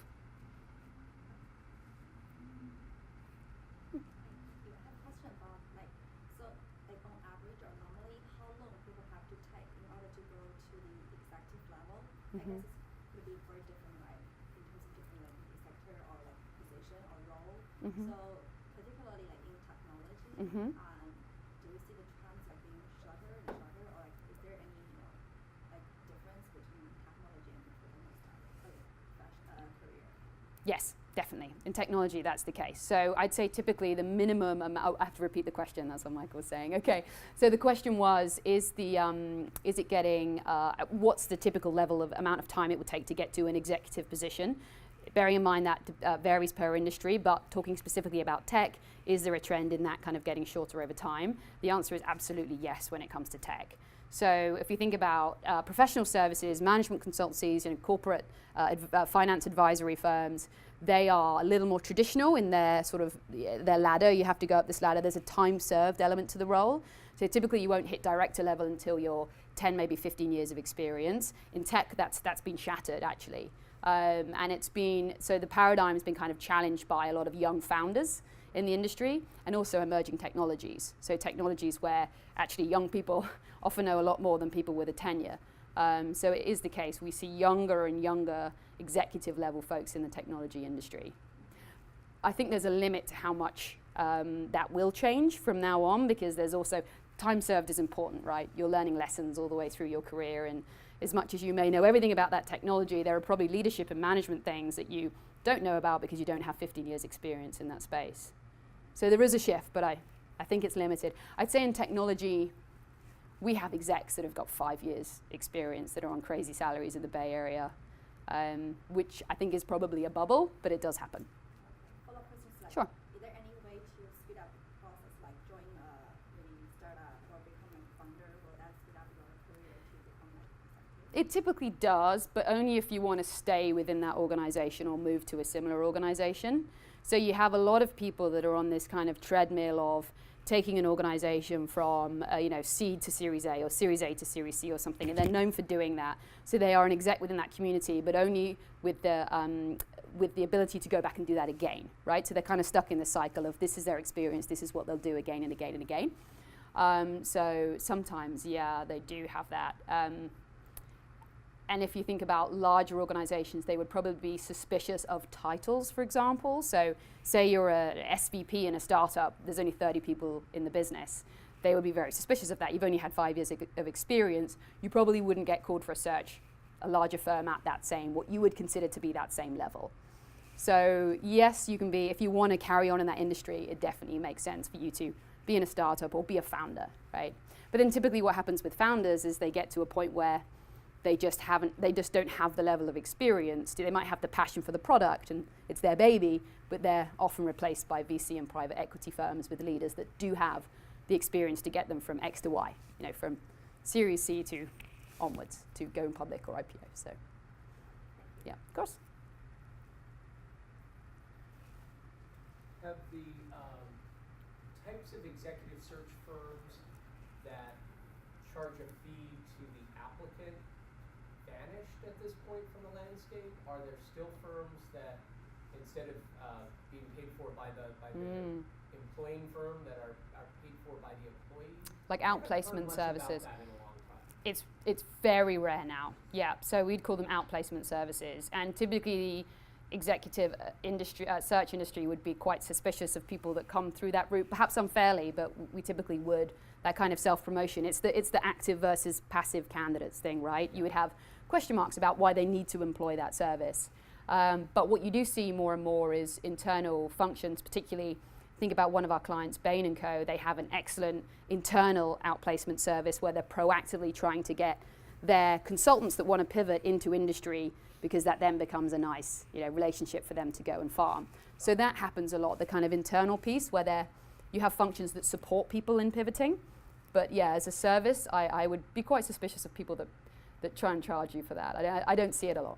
I guess it could be very different, right, in terms of different like sector or like position or role. So particularly like in technology, do you see the trends like being shorter and shorter, or like is there any like difference between technology and professional career? Yes, definitely. In technology, that's the case. So I'd say typically the minimum amount, I have to repeat the question, that's what Michael was saying. Okay, so the question was, is it getting, what's the typical level of amount of time it would take to get to an executive position? Bearing in mind that varies per industry, but talking specifically about tech, is there a trend in that kind of getting shorter over time? The answer is absolutely yes when it comes to tech. So if you think about professional services, management consultancies, corporate finance advisory firms, they are a little more traditional in their sort of their ladder. You have to go up this ladder. There's a time served element to the role. So typically you won't hit director level until you're 10, maybe 15 years of experience. In tech, that's been shattered actually. And it's been, so the paradigm has been kind of challenged by a lot of young founders in the industry and also emerging technologies. So technologies where actually young people often know a lot more than people with a tenure. So it is the case. We see younger and younger executive level folks in the technology industry. I think there's a limit to how much that will change from now on, because there's also, time served is important, right? You're learning lessons all the way through your career, and as much as you may know everything about that technology, there are probably leadership and management things that you don't know about because you don't have 15 years experience in that space. So there is a shift, but I think it's limited. I'd say in technology, we have execs that have got 5 years experience that are on crazy salaries in the Bay Area, which I think is probably a bubble, but it does happen. Follow-up questions like, sure. Is there any way to speed up the process, like join a maybe startup or become a founder? Will that speed up your career to become like executive? It typically does, but only if you want to stay within that organization or move to a similar organization. So you have a lot of people that are on this kind of treadmill of taking an organization from seed to Series A or Series A to Series C or something, and they're known for doing that. So they are an exec within that community, but only with the ability to go back and do that again, right? So they're kind of stuck in the cycle of this is their experience, this is what they'll do again and again and again. So sometimes, yeah, they do have that. And if you think about larger organizations, they would probably be suspicious of titles, for example. So say you're an SVP in a startup, there's only 30 people in the business. They would be very suspicious of that. You've only had 5 years of experience. You probably wouldn't get called for a search, a larger firm at that same, what you would consider to be that same level. So yes, you can be, if you want to carry on in that industry, it definitely makes sense for you to be in a startup or be a founder, right? But then typically what happens with founders is they get to a point where they just don't have the level of experience. They might have the passion for the product and it's their baby, but they're often replaced by VC and private equity firms with leaders that do have the experience to get them from X to Y, from Series C to onwards to going public or IPO. So, yeah, of course. Have the types of executive search firms that charge a fee to the applicant vanished at this point from the landscape? Are there still firms that, instead of being paid for by the employing firm, that are paid for by the employee? Like I haven't heard outplacement much services. about that in a long time. It's very rare now. Yeah, so we'd call them outplacement services, and typically the executive search industry would be quite suspicious of people that come through that route, perhaps unfairly, but we typically would. That kind of self-promotion. It's the active versus passive candidates thing, right? You would have question marks about why they need to employ that service. But what you do see more and more is internal functions, particularly think about one of our clients, Bain & Co. They have an excellent internal outplacement service where they're proactively trying to get their consultants that want to pivot into industry, because that then becomes a nice relationship for them to go and farm. So that happens a lot, the kind of internal piece where you have functions that support people in pivoting. But yeah, as a service, I would be quite suspicious of people that try and charge you for that. I don't see it a lot.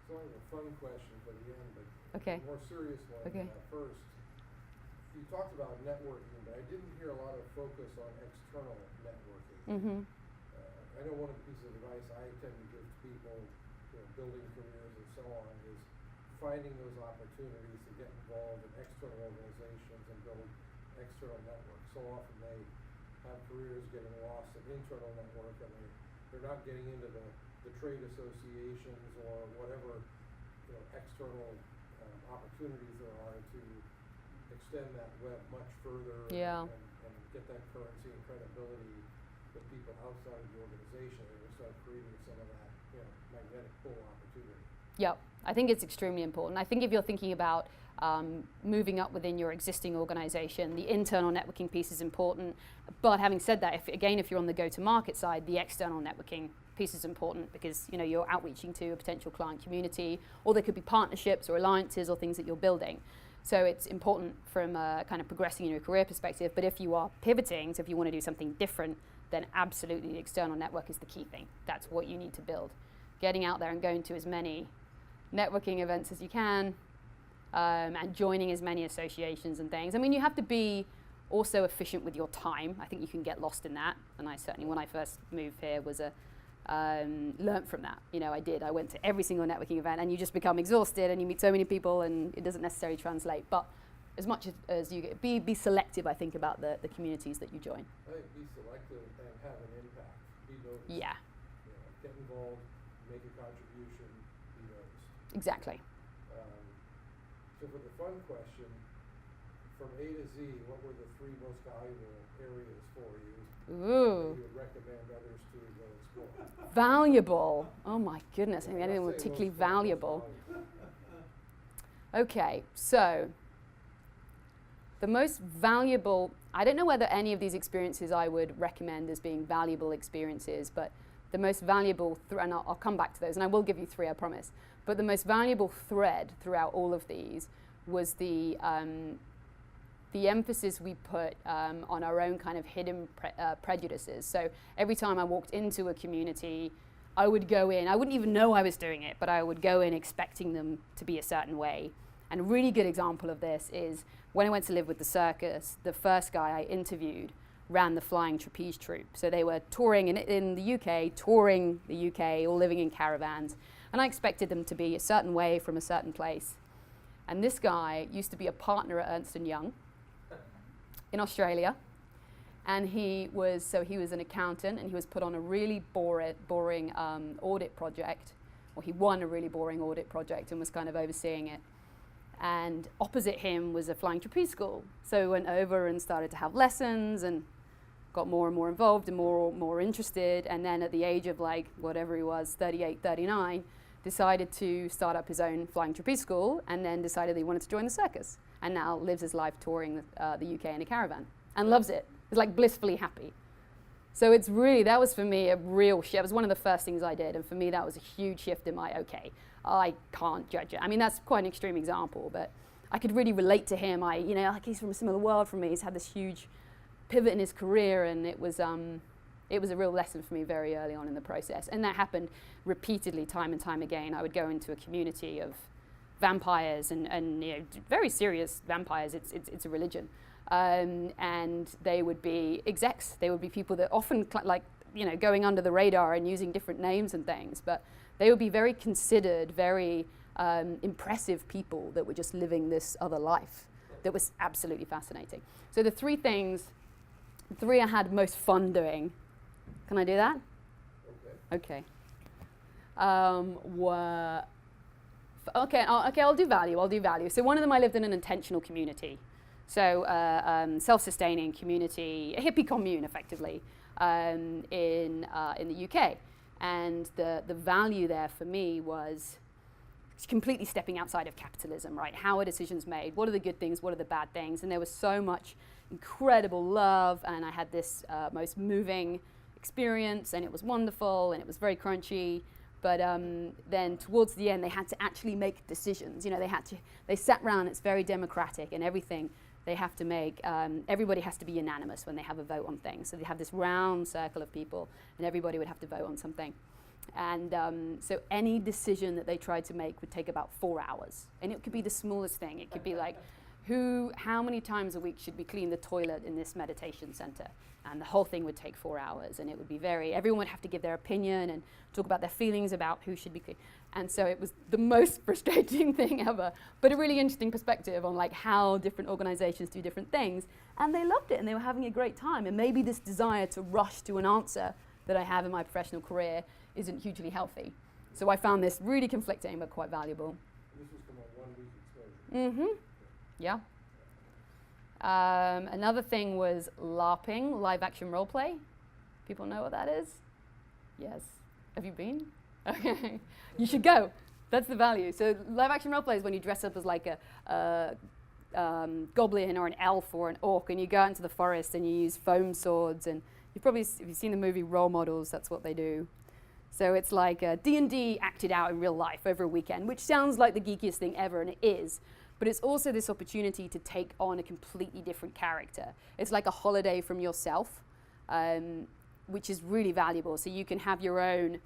So I have a fun question for the end, but Okay. a more serious one. Okay. First, you talked about networking, but I didn't hear a lot of focus on external networking. Mm-hmm. I know one of the pieces of advice I tend to give to people, building careers and so on, is finding those opportunities to get involved in external organizations and build external networks. So often they have careers getting lost in internal network, and they're not getting into the trade associations or whatever external opportunities there are to extend that web much further and get that currency and credibility with people outside of the organization, and start creating some of that magnetic pull opportunity. Yep, I think it's extremely important. I think if you're thinking about moving up within your existing organization, the internal networking piece is important. But having said that, if you're on the go-to-market side, the external networking piece is important, because you're outreaching to a potential client community, or there could be partnerships or alliances or things that you're building. So it's important from kind of progressing in your career perspective. But if you are pivoting, so if you want to do something different, then absolutely the external network is the key thing. That's what you need to build. Getting out there and going to as many networking events as you can, and joining as many associations and things. I mean, you have to be also efficient with your time. I think you can get lost in that. And I certainly, when I first moved here, learned from that. I went to every single networking event, and you just become exhausted, and you meet so many people, and it doesn't necessarily translate. But as much as you get, be selective, I think, about the communities that you join. I think be selective and have an impact. Be noticed. Yeah. Get involved, make a contribution, be noticed. Exactly. So for the fun question, from A to Z, what were the 3 most valuable areas for you Ooh. that you would recommend others to go explore? Valuable. Oh my goodness. I mean, anything Let's say particularly most valuable. valuable. Okay, so the most valuable, I don't know whether any of these experiences I would recommend as being valuable experiences, but the most valuable, and I'll come back to those, and I will give you 3, I promise. But the most valuable thread throughout all of these was the emphasis we put on our own kind of hidden prejudices. So every time I walked into a community, I would go in, I wouldn't even know I was doing it, but I would go in expecting them to be a certain way. And a really good example of this is when I went to live with the circus, the first guy I interviewed ran the Flying Trapeze Troupe. So they were touring in the UK, touring the UK, all living in caravans. And I expected them to be a certain way from a certain place. And this guy used to be a partner at Ernst & Young. in Australia. And he was an accountant, and he was put on a really boring audit project. Well, he won a really boring audit project and was kind of overseeing it. And opposite him was a flying trapeze school. So he went over and started to have lessons and got more and more involved and more interested. And then at the age of like whatever he was, 38, 39, decided to start up his own flying trapeze school, and then decided that he wanted to join the circus. And now lives his life touring the UK in a caravan and loves it. He's like blissfully happy. So it's really, that was for me a real shift. It was one of the first things I did. And for me, that was a huge shift in my, okay, I can't judge it. I mean, that's quite an extreme example, but I could really relate to him. Like he's from a similar world from me. He's had this huge pivot in his career, and it was a real lesson for me very early on in the process. And that happened repeatedly, time and time again. I would go into a community of vampires and very serious vampires. It's a religion. And they would be execs. They would be people that often going under the radar and using different names and things, but they would be very considered, very impressive people that were just living this other life that was absolutely fascinating. So the three I had most fun doing. Can I do that? Okay. I'll do value. So one of them, I lived in an intentional community. So self-sustaining community, a hippie commune, effectively, in the UK. And the value there for me was completely stepping outside of capitalism, right? How are decisions made? What are the good things? What are the bad things? And there was so much incredible love, and I had this most moving experience, and it was wonderful, and it was very crunchy. But then towards the end, they had to actually make decisions. They sat around, it's very democratic, and everything they have to make, everybody has to be unanimous when they have a vote on things. So they have this round circle of people, and everybody would have to vote on something. And so any decision that they tried to make would take about 4 hours. And it could be the smallest thing. It could be like, how many times a week should we clean the toilet in this meditation center? And the whole thing would take 4 hours. And it would be everyone would have to give their opinion and talk about their feelings about who should be clean. And so it was the most frustrating thing ever, but a really interesting perspective on like how different organizations do different things. And they loved it, and they were having a great time. And maybe this desire to rush to an answer that I have in my professional career isn't hugely healthy. So I found this really conflicting, but quite valuable. This was from a 1 week exposure. Mm-hmm. Yeah. Another thing was LARPing, live action role play. People know what that is? Yes. Have you been? Okay. You should go. That's the value. So live action role play is when you dress up as like a goblin or an elf or an orc, and you go out into the forest and you use foam swords. And if you've seen the movie Role Models, that's what they do. So it's like D&D acted out in real life over a weekend, which sounds like the geekiest thing ever, and it is. But it's also this opportunity to take on a completely different character. It's like a holiday from yourself, which is really valuable. So you can have your own,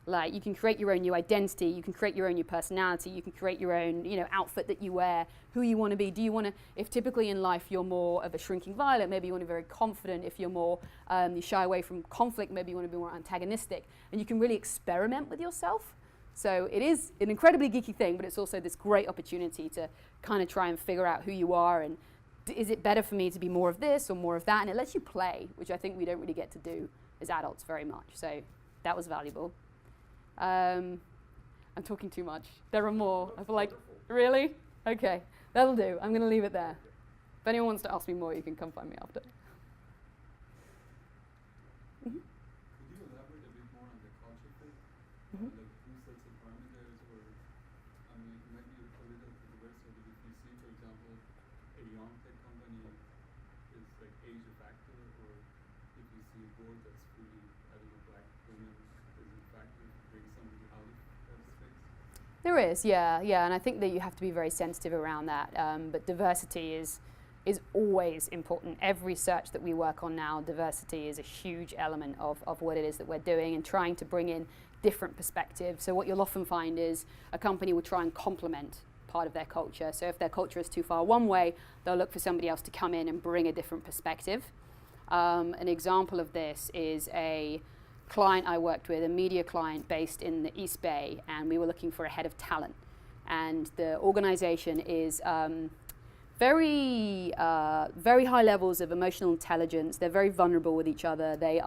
you can create your own new identity, you can create your own new personality, you can create your own, outfit that you wear, who you want to be. Do you want to, if typically in life you're more of a shrinking violet, maybe you want to be very confident. If you're more, you shy away from conflict, maybe you want to be more antagonistic. And you can really experiment with yourself. So it is an incredibly geeky thing, but it's also this great opportunity to kind of try and figure out who you are, and is it better for me to be more of this or more of that? And it lets you play, which I think we don't really get to do as adults very much. So that was valuable. I'm talking too much. There are more. I feel like, really? Okay, that'll do. I'm going to leave it there. If anyone wants to ask me more, you can come find me after. Mm-hmm. Could you elaborate a bit more on the culture fit? Mm-hmm. Like who sets the parameters, or it might be a little controversial, but if you see, for example, a young tech company is like age a factor, or if you see a board that's fully, black women, is it a factor to bring somebody out of that space? There is, yeah, and I think that you have to be very sensitive around that. But diversity is always important. Every search that we work on now, diversity is a huge element of what it is that we're doing, and trying to bring in different perspectives. So what you'll often find is a company will try and complement part of their culture. So if their culture is too far one way, they'll look for somebody else to come in and bring a different perspective. An example of this is a client I worked with, a media client based in the East Bay, and we were looking for a head of talent. And the organization is very high levels of emotional intelligence. They're very vulnerable with each other. They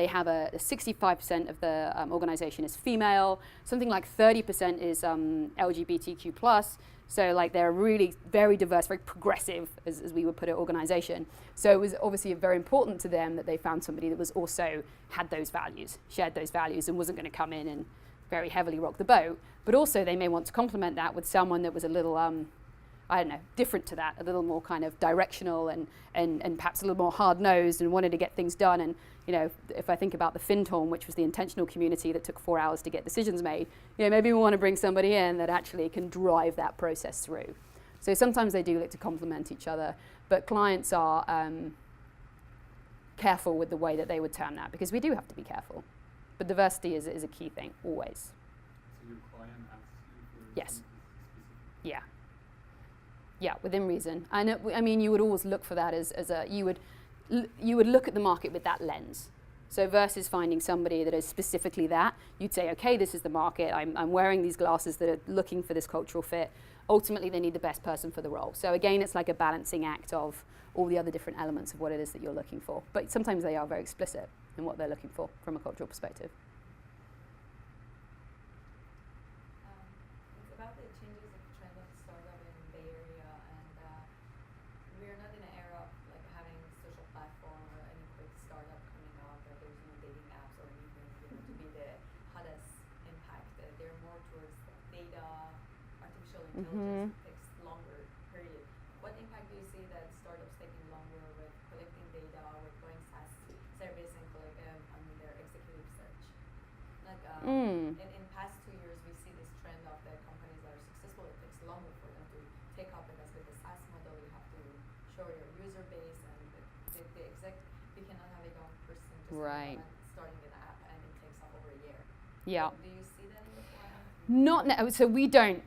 have a 65% of the organization is female. Something like 30% is LGBTQ+. So like they're really very diverse, very progressive, as we would put it, organization. So it was obviously very important to them that they found somebody that was also had those values, shared those values, and wasn't going to come in and very heavily rock the boat. But also they may want to complement that with someone that was a little, I don't know, different to that, a little more kind of directional and perhaps a little more hard-nosed and wanted to get things done. And, you know, if I think about the Feltham, which was the intentional community that took 4 hours to get decisions made, you know, maybe we want to bring somebody in that actually can drive that process through. So sometimes they do look to complement each other, but clients are careful with the way that they would term that, because we do have to be careful. But diversity is a key thing, always. So your client asks you for Yes. something specific? Yeah. Yeah, within reason. And I mean, you would always look for that as you would look at the market with that lens. So versus finding somebody that is specifically that, you'd say, okay, this is the market. I'm wearing these glasses that are looking for this cultural fit. Ultimately, they need the best person for the role. So again, it's like a balancing act of all the other different elements of what it is that you're looking for. But sometimes they are very explicit in what they're looking for from a cultural perspective. It's about the changes of trend of startup in the Bay Area, and we're not in an era of like having social platform or any quick startup coming out that there's no dating apps or anything, you know, to be the hottest impact. They're more towards data, artificial intelligence. It takes longer, period. What impact do you see that startups taking longer with collecting data, with going SaaS service and on their executive search? Like in past 2 years, we see this trend of the companies that are successful. It takes longer for them to take up, because with the SaaS model, you have to show your user base, and the exec, you cannot have a young person just Right. starting an app, and it takes up over a year. Yeah. Do you see that in your clients? So we don't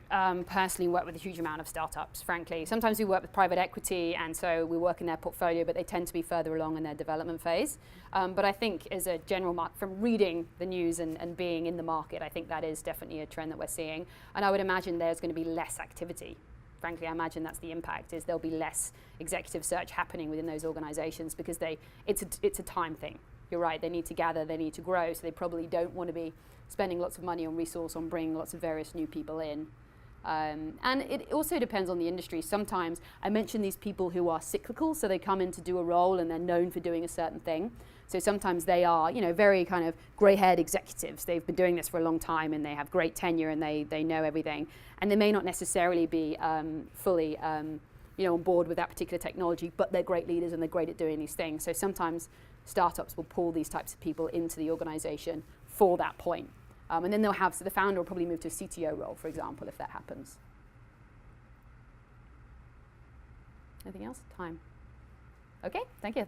personally work with a huge amount of startups, frankly. Sometimes we work with private equity, and so we work in their portfolio, but they tend to be further along in their development phase. But I think as a general from reading the news and being in the market, I think that is definitely a trend that we're seeing. And I would imagine there's going to be less activity. Frankly, I imagine that's the impact, is there'll be less executive search happening within those organizations, because it's a time thing. You're right, they need to gather, they need to grow, so they probably don't want to be spending lots of money on resource on bringing lots of various new people in. And it also depends on the industry. Sometimes I mentioned these people who are cyclical, so they come in to do a role and they're known for doing a certain thing. So sometimes they are, you know, very kind of grey-haired executives. They've been doing this for a long time and they have great tenure and they know everything. And they may not necessarily be fully you know, on board with that particular technology, but they're great leaders and they're great at doing these things. So sometimes startups will pull these types of people into the organization for that point. And then they'll have, so the founder will probably move to a CTO role, for example, if that happens. Anything else? Time. Okay, thank you.